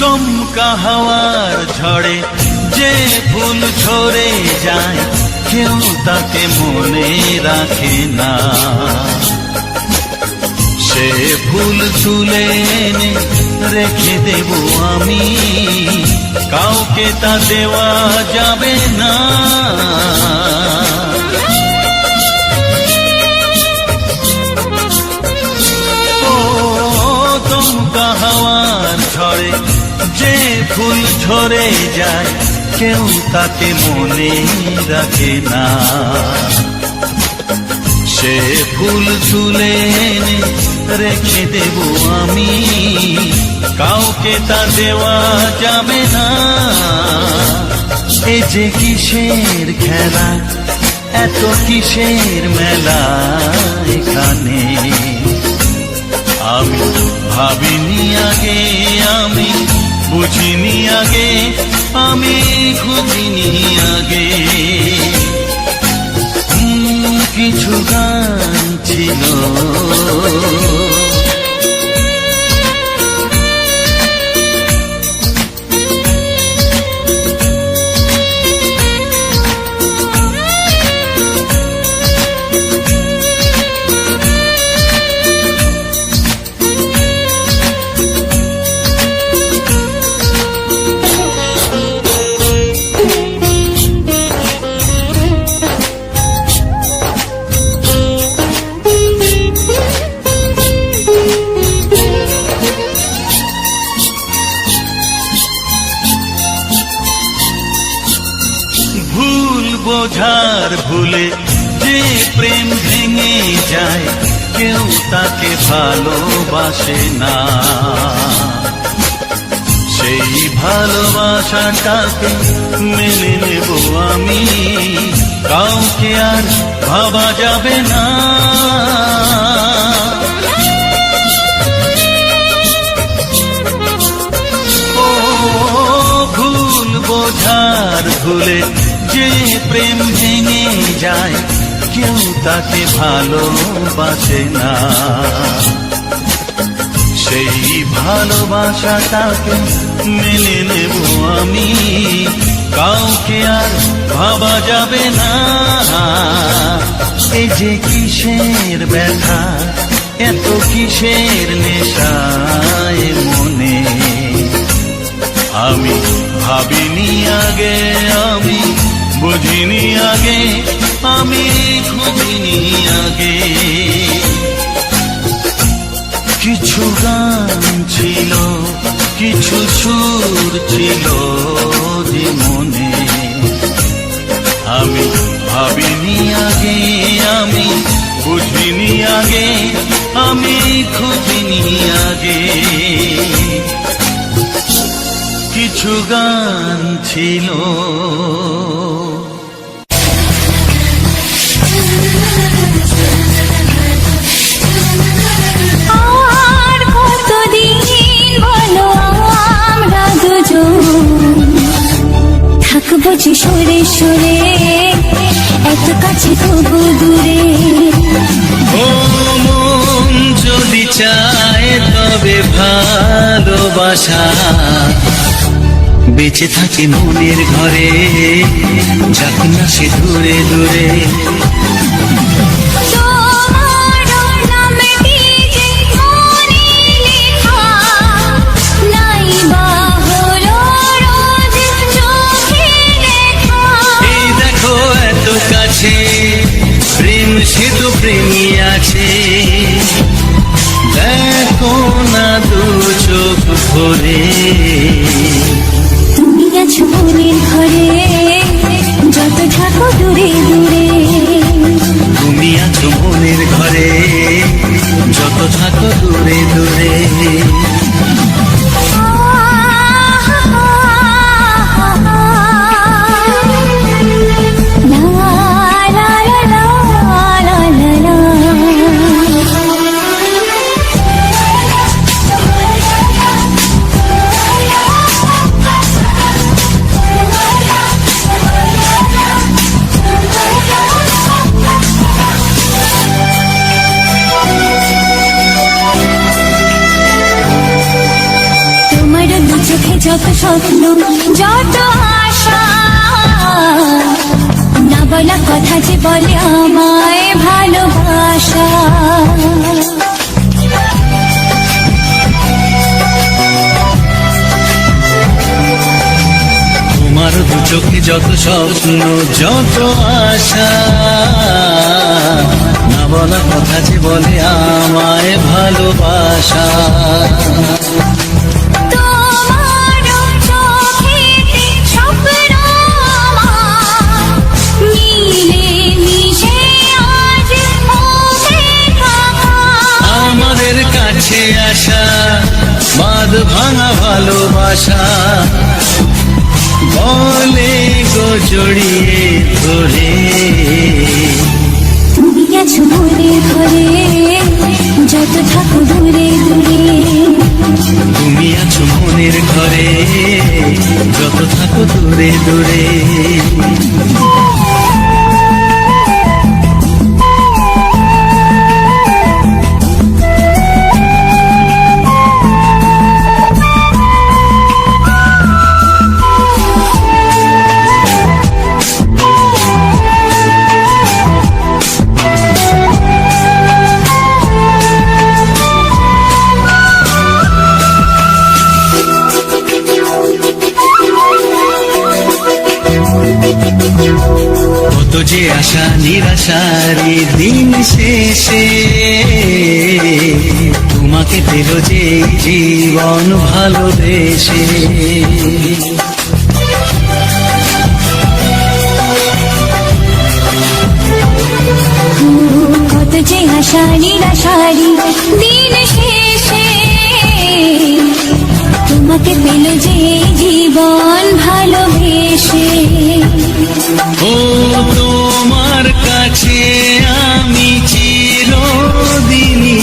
দমকা হাওয়ার ঝড়ে যে ফুল ঝরে যায়, কেউ তাকে মনে রাখে না। সে ফুল তুলে এনে রেখে দেব আমি, কাউকে তা দেওয়া যাবে না। ও দমকা হাওয়ার ঝড়ে ফুল ঝরে যায় কেউ তাকে মনে রাখে না, সে ফুল তুলে এনে রেখে দেব আমি, কাউকে তা দেওয়া যাবে না। এ যে কিসের খেলা, এত কিসের মেলা এখানে, আমি ভাবিনি আগে, আমি বুঝিনি আগে, আমি খুঁজিনি আগে। কিছু গান ছিল বোঝার ভুলে যে প্রেম ভেঙে যায় কেউ তাকে ভালোবাসে না, সেই ভালোবাসাটাকে মেনে নেব আমি, কাউকে আর ভাবা যাবে না। ও ভুল বোঝার ভুলে যে প্রেম ভেঙে যায় কেউ তাকে ভালোবাসে না, সেই ভালোবাসাটাকে মেনে নেব আমি, কাউকে আর ভাবা যাবে না। এই যে কিসের ব্যথা, এত কিসের নেশায় মনে, আমি ভাবিনি আগে, আমি বুঝিনি আগে, আমি খুঁজিনি আগে। কিছু গান ছিল, কিছু সুর ছিল যে মনে, আমি ভাবিনি আগে, আমি বুঝিনি আগে, আমি খুঁজিনি আগে। কিছু গান ছিল আর কতদিন বলো আমরা দুজন থাকবো যে সরে সরে, এত কাছে তবু দূরে। ও মন যদি চায় তবে ভালোবাসা বেঁচে থাকে মনের ঘরে, যাক না সে দূরে দূরে। তোমার নামটি যে মনে লেখা, নাই বা হলো রোজ চোখে দেখা। এই দেখো এত কাছে প্রেম, সে তো প্রেমী আছে, দেখো না দু চোখ ভরে। তুমি আছো মনের ঘরে, যত থাকো দূরে দূরে। তুমি আছো মনের ঘরে, যত থাকো দূরে দূরে। যত স্বপ্ন, যত আশা, না বলা কথা যে বলে আমায় ভালোবাসা। তোমার দু চোখে যত স্বপ্ন, যত আশা, না বলা কথা যে বলে আমায় ভালোবাসা। তোমার জড়িয়ে ধরে। তুমি আছো মনে ঘরে যত থাকো দূরে দূরে। তুমি আছো মনের ঘরে যত থাকো দূরে দূরে। কত যে আশা নিরাশারি দিন শেষে তোমাকে পেল যে জীবন ভালোবেসে। কত যে আশা নিরাশারি দিন শেষে তোমাকে পেল যে জীবন ভালোবেসে। ও তোমার কাছে আমি চিরদিনই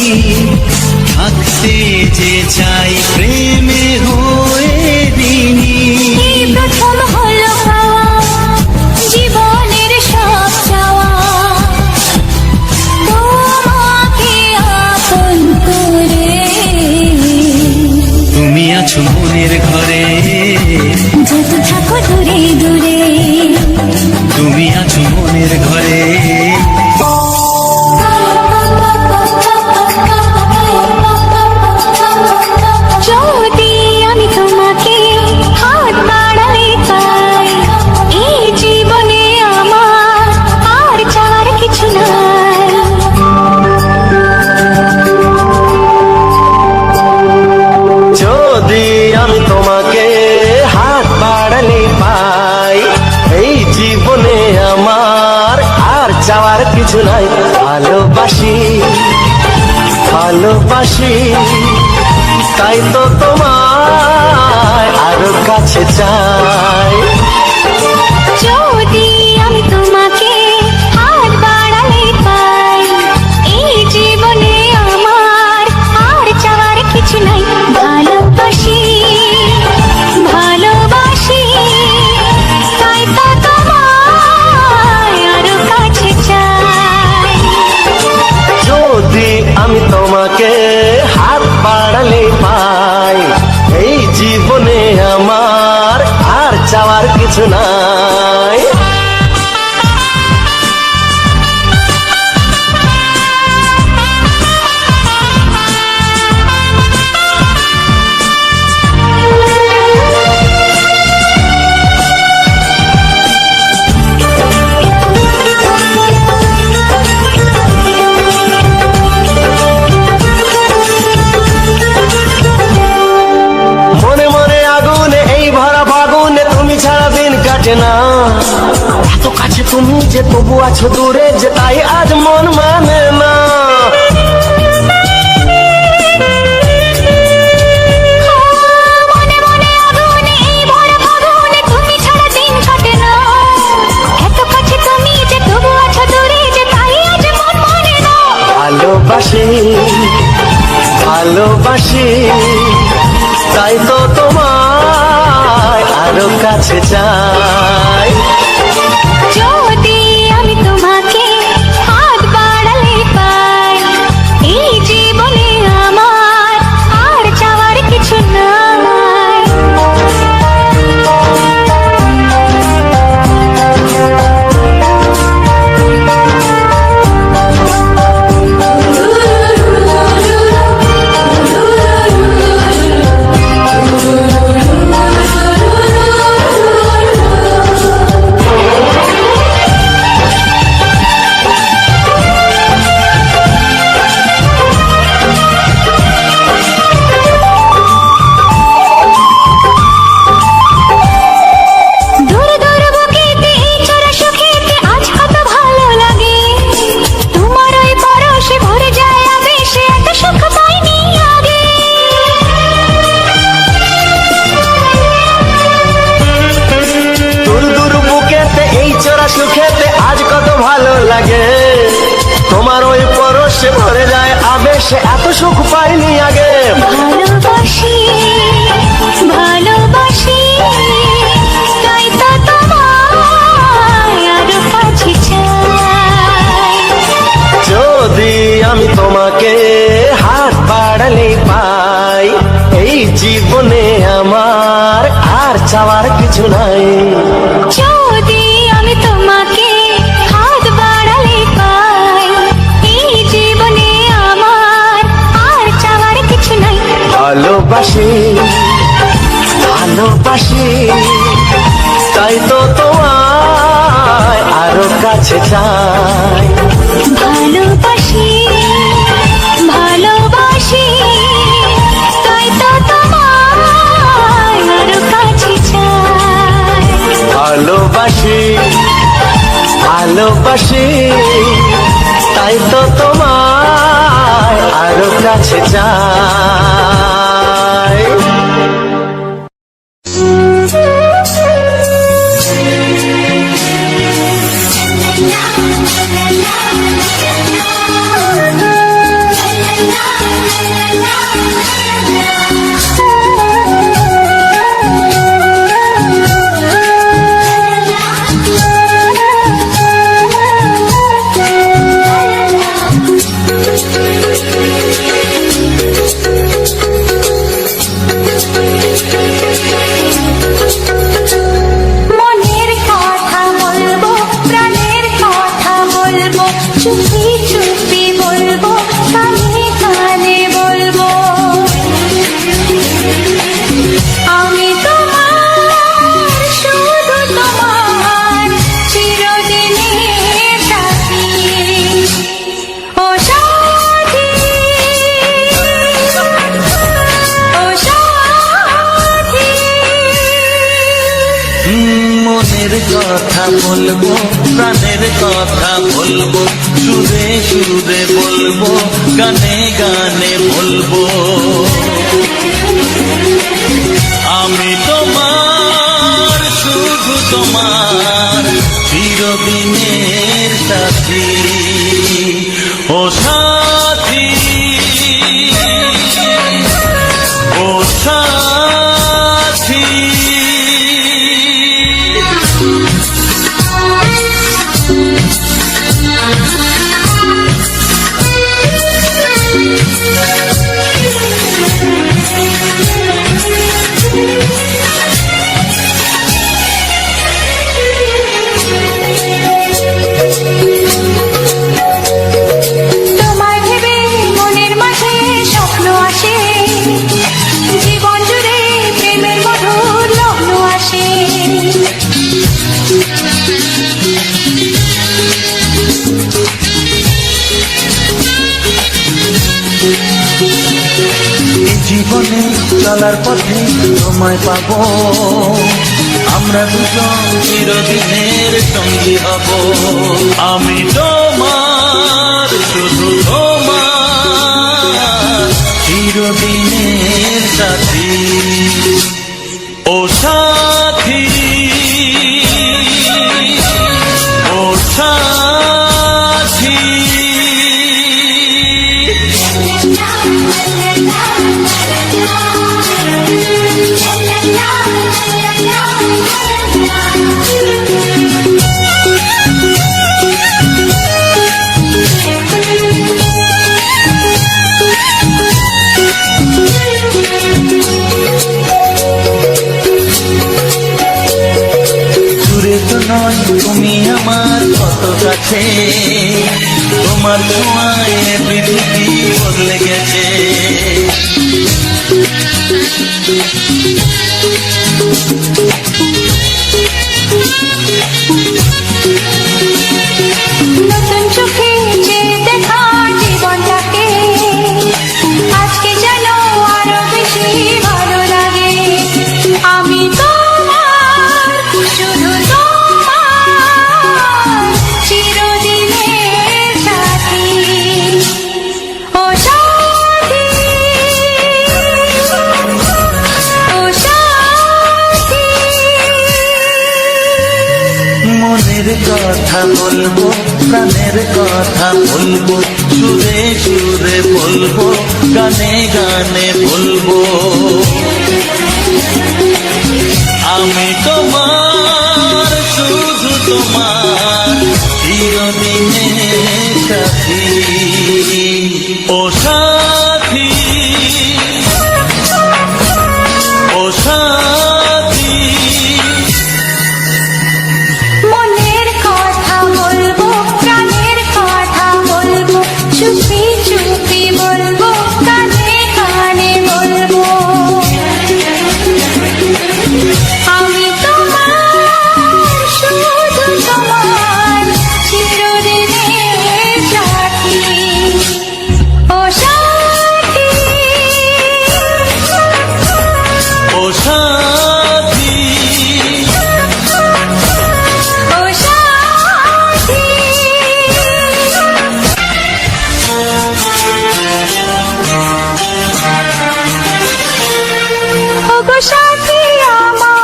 থাকতে যে চাই প্রেমে হয়ে দিনই। এই প্রথম হলো পাওয়া জীবনের সব চাওয়া, তোমাকে আপন করে। তুমি আছো মনের ঘরে যত থাকো দূরে দূরে। তুমি আছো মনের ঘরে। যদি আমি তোমাকে হাত বাড়ালে পাই, এই জীবনে আমার আর চাওয়ার কিছু নাই। যদি আমি তোমাকে হাত বাড়ালে পাই, এই জীবনে আমার আর চাওয়ার কিছু নাই। ভালোবাসি ভালোবাসি তাই তো তোমায় আরো কাছে চাই। যদি আমি তোমাকে হাত বাড়ালে পাই, এই জীবনে আমার আর চাওয়ার কিছু নাই। ভালোবাসি ভালোবাসি তাই তো তোমায় আরো কাছে চাই। যদি আমি তোমাকে হাত বাড়ালে পাই, এই জীবনে আমার আর চাওয়ার কিছু নাই। মনে মনে আগুনে এই ভরা ফাগুনে তুমি ছাড়া দিন কাটে না। এত কাছে তুমি যে তবু আছো দূরে, যে তাই আজ মন মানে না। মনে মনে আগুনে এই ভরা ফাগুনে তুমি ছাড়া দিন কাটে না। এত কাছে তুমি যে তবু আছো দূরে, যে তাই আজ মন মানে না। ভালোবাসি ভালোবাসি তাই তো তোমায় আরো কাছে চাই। যদি আমি তোমাকে হাত বাড়ালে পাই, এই জীবনে আমার আর চাওয়ার কিছু নাই। ভালোবেসে এত সুখ পাইনি আগে। ভালোবাসি ভালোবাসি তাই তো তোমায় আরো কাছে চাই। যদি আমি তোমাকে হাত বাড়ালে পাই, এই জীবনে আমার আর চাওয়ার কিছু নাই। যদি আমি তোমাকে হাত বাড়ালে পাই, এই জীবনে আমার আর চাওয়ার কিছু নাই। ভালোবাসি ভালোবাসি তাই তো তোমায় আরো কাছে চাই। ভালোবাসি ভালোবাসি তাই তো তোমায় আরো কাছে চাই। ভালোবাসি ভালোবাসি তাই তো তোমায় আরো কাছে চাই। মনের কথা বলবো, প্রাণের কথা বলবো, চুপি চুপি বলবো, কানে কানে বলবো। আমি তোমার, শুধু তোমার, চিরদিনের সাথী। ও সাথী, ও সাথী। মনের কথা বলবো, প্রাণের কথা বলবো, সুরে সুরে বলবো, গানে গানে বলবো। আমি তোমার, শুধু তোমার, চিরদিনের সাথী। ও সাথী, ও সাথী। তোমায় ভেবে মনের মাঝে স্বপ্ন আসে, জীবন জুড়ে প্রেমের মধুর লগ্ন আসে। এই জীবনে চলার পথে তোমায় পাবো, আমরা দুজন চিরদিনের সঙ্গী হব। আমি তোমার, শুধু তোমার, চিরদিনের সাথী। ও সাথী, ও সাথী। দূরে তো নয় তুমি আমার কত কাছে, তোমার ছোঁয়ায় পৃথিবী বদলে গেছে। নতুন চোখে চেয়ে দেখা জীবনটাকে আজকে যেন আরো বেশি ভালো লাগে। আমি তোমার, শুধু তোমার, চিরদিনের সাথী। ও সাথী, ও সাথী। মনের কথা বলবো, প্রাণের কথা বলবো, সুরে সুরে বলবো, গানে গানে বলবো। আমি তোমার, শুধু তোমার, চিরদিনের সাথী। ও সাথী, ও সাথী, মনের কথা বলবো, প্রাণের কথা বলবো, চুপি চুপি বলবো, কানে কানে বলবো। আমি তোমার, শুধু তোমার, চিরদিনের সাথী। ও সাথী, ও সাথী, ও সাথী। ওগো সাথী আমার,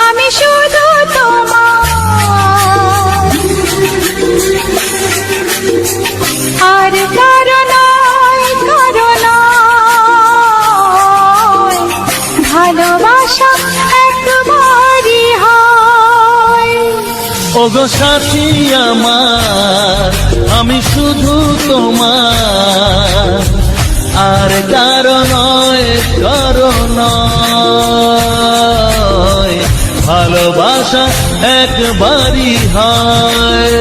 আমি শুধু তোমার, আর কারো নয়, কারো নয়, ভালোবাসা একবারই হয়। ওগো সাথী আমার, আমি শুধু তোমার, আর কারো নয়, কারো নয়, ভালোবাসা একবারই হয়।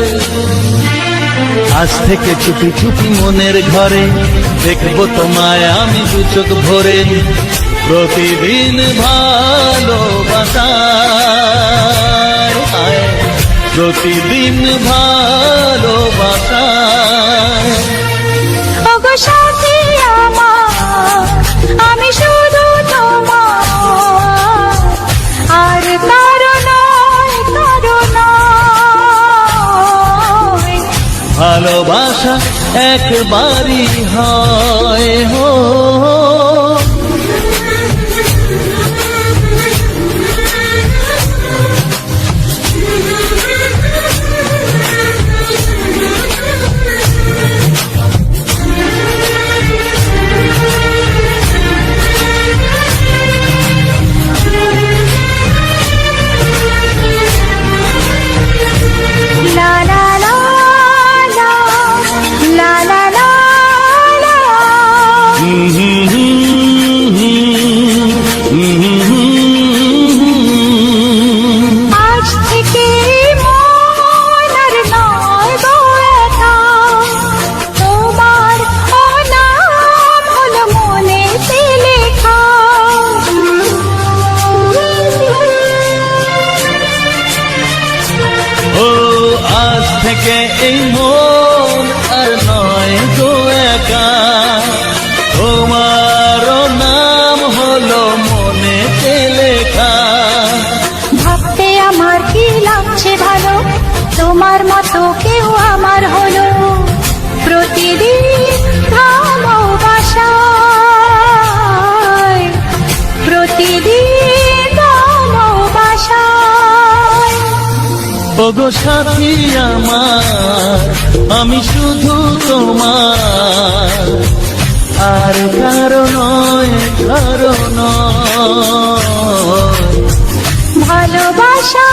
আজ থেকে চুপি চুপি মনের ঘরে দেখবো তোমায় আমি দু চোখ ভরে, প্রতিদিন ভালোবাসায়, প্রতিদিন ভালোবাসায়। ওগো সাথী আমার, আমি শুধু তোমার, আর কারো নয়, কারো নয়, ভালোবাসা একবারই হয়। হো লা লা লা লা, লা লা লা লা। আজ থেকে মন আর নয় গো একা, তোমার নাম হলো মনেতে লেখা। ও আজ থেকে এই মন আর নয় গো একা, তোমার নাম হলো মনেতে লেখা। ভাবতে আমার কি লাগছে ভালো, তোমার মতো কেউ আমার হলো। প্রতিদিন ভালোবাসায়, প্রতিদিন ভালোবাসায়। ওগো সাথী আমার, আমি শুধু তোমার, আর কারো নয়, কারো নয়, ভালোবাসা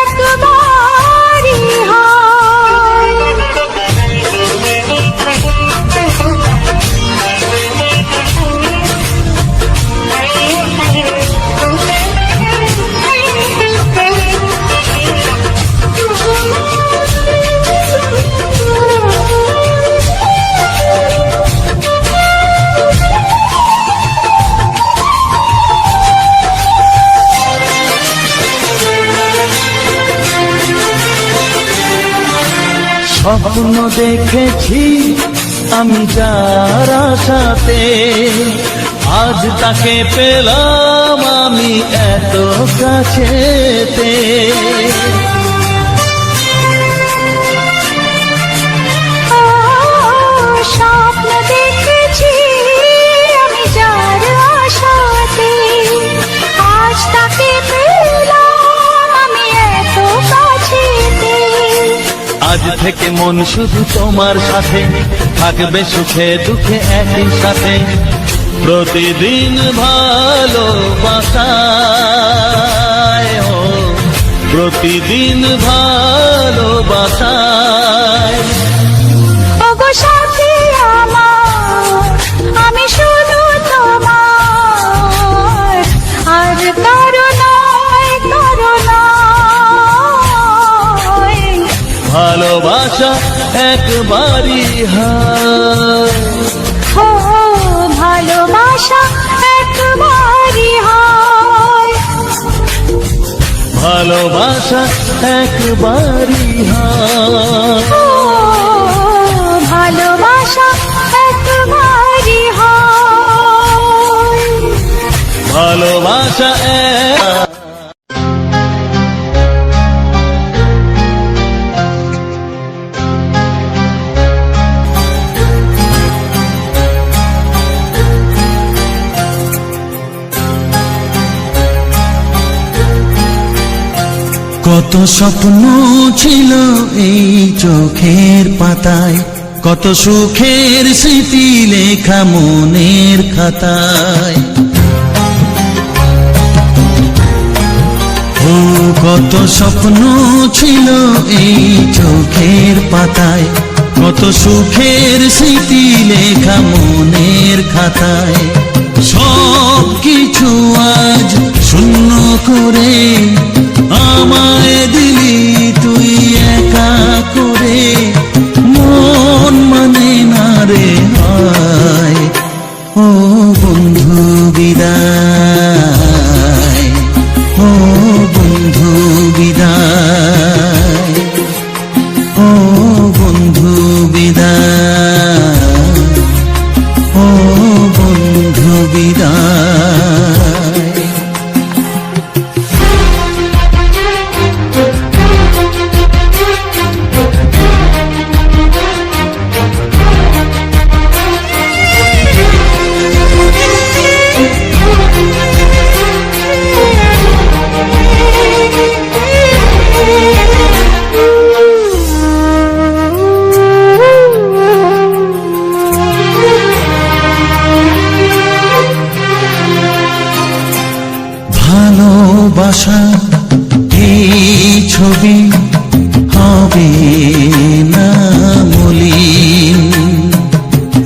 একবারই হয়। স্বপ্ন দেখেছি আমি যার আশাতে, আজ তাকে পেলাম আমি এত কাছেতে। স্বপ্ন দেখেছি আমি যার আশাতে, আজ তাকে পেলাম আজ থেকে মন শুধু তোমার সাথে, থাকবে সুখে দুঃখে একই সাথে, প্রতিদিন ভালোবাসায়, ও প্রতিদিন ভালোবাসায়। ওগো সাথী আমার, আমি শুধু তোমার, আর কারো নয়, কারো নয়। ভালোবাসা একবারই হয়, ও ভালোবাসা একবারই হয়, ভালোবাসা একবারই হয়, ও ভালোবাসা একবারই হয়। ভালোবাসা এক। কত স্বপ্ন ছিল এই চোখের পাতায়, কত সুখের স্মৃতি লেখা মনের খাতায়। ও কত স্বপ্ন ছিল এই চোখের পাতায়, কত সুখের স্মৃতি লেখা মনের খাতায়। সব কিছু আজ শূন্য করে আমায় দিলি তুই একা করে, মন মানে না রে হায়। ও বন্ধু বিদায়, ও বন্ধু বিদায়, ও বন্ধু বিদায়, ও বন্ধু বিদায়। ভালোবাসা এই ছবি হবে না মলিন,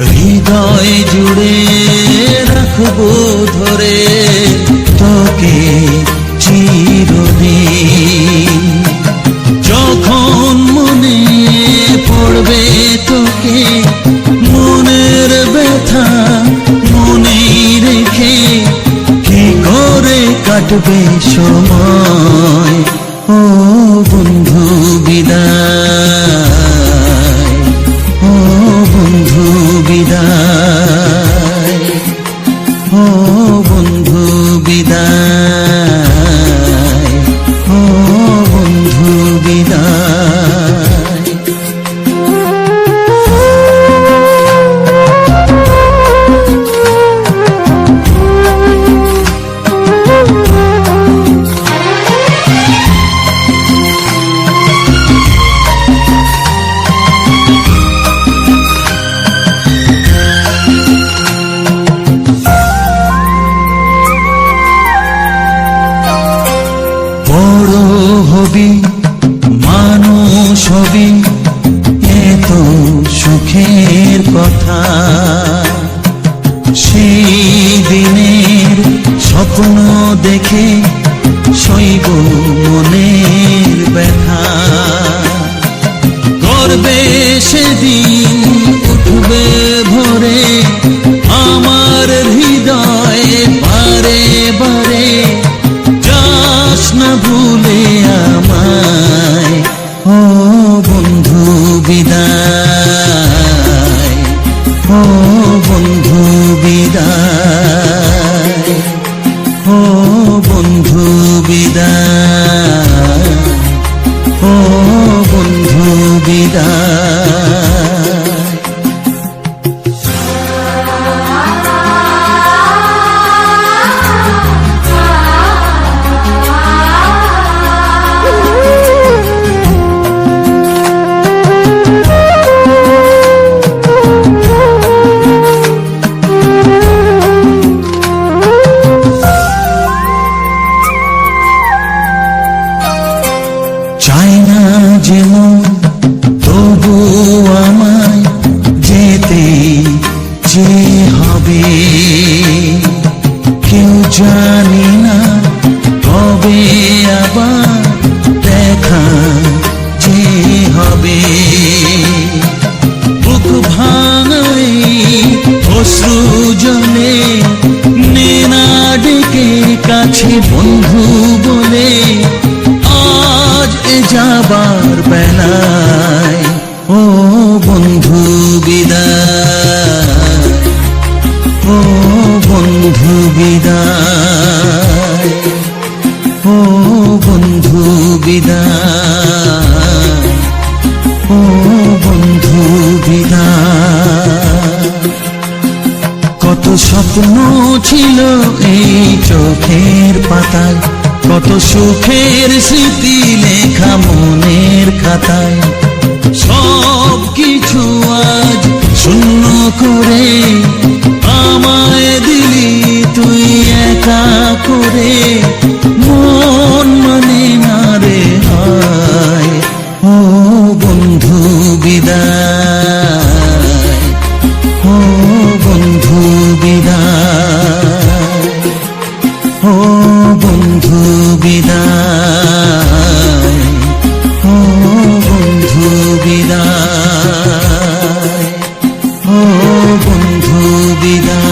হৃদয় জুড়ে রাখবো ধরে তোকে চিরদিন। যখন মনে পড়বে তোকে, মনের ব্যথা মনেই রেখে কি করে কাটবে সময়। ও বন্ধু বিদায়, ও বন্ধু বিদায়, ও বন্ধু বিদায়, ও বন্ধু বিদায়। বড় হবি মানুষ হবি, এত সুখের কথা, সেই দিনের স্বপ্ন দেখে সইব মনের ব্যথা। গর্বে সেদিন উঠবে ভরে আমার হৃদয়ে বারে বারে, যাস না ভুলে আমায়। ও বন্ধু বিদায়, ও বন্ধু বিদায়, ও বন্ধু বিদায়, ও বন্ধু বিদায়। যে মন তবু আমায় যেতে যে হবে, কেউ জানি না কবে আবার দেখা যে হবে। বুক ভাঙাই অশ্রু জলে নেনা ডেকে কাছে বন্ধু বলে, আজ এ যাবার বেলায় ও বন্ধু বিদায়, ও বন্ধু বিদায়, ও বন্ধু বিদায়, ও বন্ধু বিদায়। কত স্বপ্ন ছিল এই চোখের পাতায়, কত সুখের স্মৃতি লেখা মনের খাতায়, সব কিছু আজ শূন্য করে আমায় দিলি তুই একা করে। মন মানে না রে হায়, ও বন্ধু বিদায়, ও বন্ধু বিদায়, ও বন্ধু বিদায়, ও বন্ধু বিদায়, ও বন্ধু বিদায়,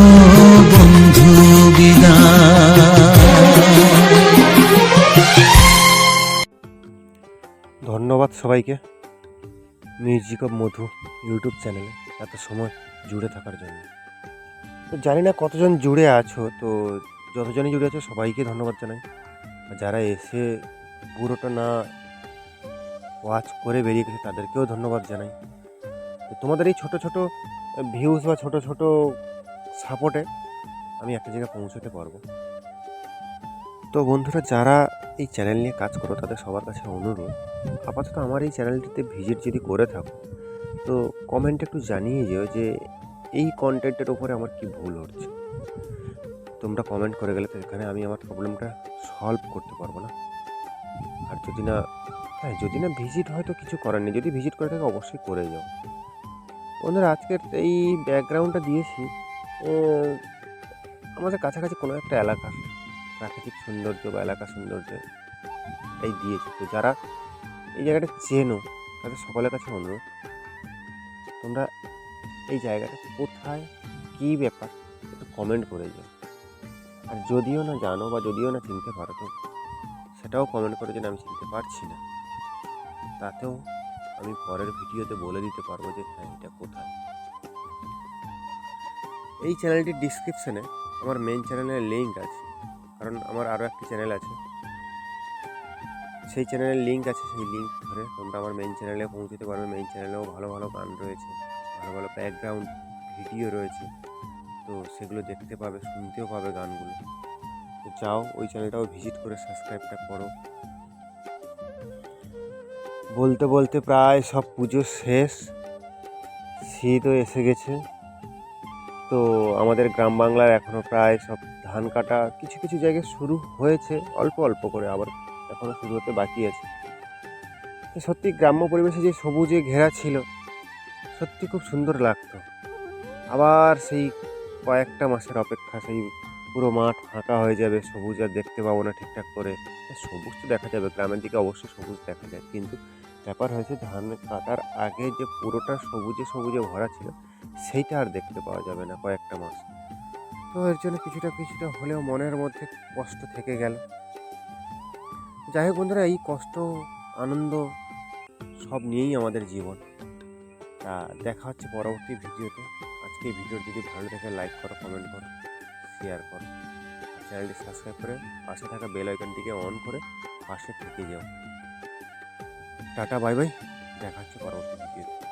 ও বন্ধু বিদায়। ধন্যবাদ সবাইকে মিউজিক অফ মধু ইউটিউব চ্যানেলে এত সময় জুড়ে থাকার জন্য। তো জানি না কতজন জুড়ে আছো, তো যতজনই জুড়ে আছো সবাইকে ধন্যবাদ জানাই। আর যারা এসে পুরোটা না ওয়াচ করে বেরিয়ে গেছে তাদেরকেও ধন্যবাদ জানাই। তো তোমাদের এই ছোটো ছোটো ভিউজ বা ছোটো ছোটো সাপোর্টে আমি একটা জায়গায় পৌঁছতে পারবো। তো বন্ধুরা, যারা এই চ্যানেল নিয়ে কাজ করো তাদের সবার কাছে অনুরোধ, আপাতত আমার এই চ্যানেলটিতে ভিজিট যদি করে থাকো তো কমেন্টে একটু জানিয়ে যেও যে এই কন্টেন্টের ওপরে আমার কি ভুল হচ্ছে। তোমরা কমেন্ট করে গেলে তো এখানে আমি আমার প্রবলেমটা সলভ করতে পারবো না। আর যদি না ভিজিট হয় তো কিছু করার নেই, যদি ভিজিট করে থাকে অবশ্যই করে যাও। বন্ধুরা, আজকের এই ব্যাকগ্রাউন্ডটা দিয়েছি আমাদের কাছাকাছি কোনো একটা এলাকার প্রাকৃতিক সৌন্দর্য বা এলাকা সৌন্দর্য এই দিয়েছি। তো যারা এই জায়গাটা চেনো তাদের সকলের কাছে অনুরোধ, তোমরা এই জায়গাটা কোথায়, কী ব্যাপার একটু কমেন্ট করে যাও। আর যদিও না জানো বা যদিও না চিনতে পারো তো সেটাও কমেন্ট করে যেন আমি চিনতে পারছি না, তাতেও আমি পরের ভিডিওতে বলে দিতে পারবো যে হ্যাঁ এটা কোথায়। এই চ্যানেলটির ডিসক্রিপশানে আমার মেন চ্যানেলের লিঙ্ক আছে, কারণ আমার আরও একটি চ্যানেল আছে, সেই চ্যানেলের লিঙ্ক আছে। সেই লিঙ্ক ধরে তোমরা আমার মেন চ্যানেলে পৌঁছতে পারবে। মেন চ্যানেলেও ভালো ভালো গান রয়েছে, ভালো ভালো ব্যাকগ্রাউন্ড ভিডিও রয়েছে, তো সেগুলো দেখতে পাবে, শুনতেও পাবে গানগুলো। তো যাও ওই চ্যানেলটাও ভিজিট করে সাবস্ক্রাইবটা করো। বলতে বলতে প্রায় সব পুজো শেষ, শীতও এসে গেছে। তো আমাদের গ্রাম বাংলার এখনও প্রায় সব ধান কাটা কিছু কিছু জায়গায় শুরু হয়েছে, অল্প অল্প করে, আবার এখনও শুরু হতে বাকি আছে। তো সত্যি গ্রাম্য পরিবেশে যে সবুজে ঘেরা ছিল সত্যি খুব সুন্দর লাগতো। আবার সেই কয়েকটা মাসের অপেক্ষা, সেই পুরো মাঠ ফাঁকা হয়ে যাবে, সবুজ আর দেখতে পাবো না ঠিকঠাক করে। সবুজ তো দেখা যাবে, গ্রামের দিকে অবশ্যই সবুজ দেখা যায়, কিন্তু ব্যাপার হয়েছে ধান কাটার আগে যে পুরোটা সবুজে সবুজে ভরা ছিল সেইটা আর দেখতে পাওয়া যাবে না কয়েকটা মাস। তো এর জন্য কিছুটা কিছুটা হলেও মনের মধ্যে কষ্ট থেকে গেল। যাই হোক বন্ধুরা, এই কষ্ট আনন্দ সব নিয়েই আমাদের জীবন। তা দেখা হচ্ছে পরবর্তী ভিডিওতে। আজকে এই ভিডিও যদি ভালো লাগে লাইক করো, কমেন্ট করো, শেয়ার করো, চ্যানেলটি সাবস্ক্রাইব করে পাশে থাকা বেল আইকনটিকে অন করে পাশে থেকে যাও। টাটা, বাই বাই, দেখা হচ্ছে পরবর্তী ভিডিওতে।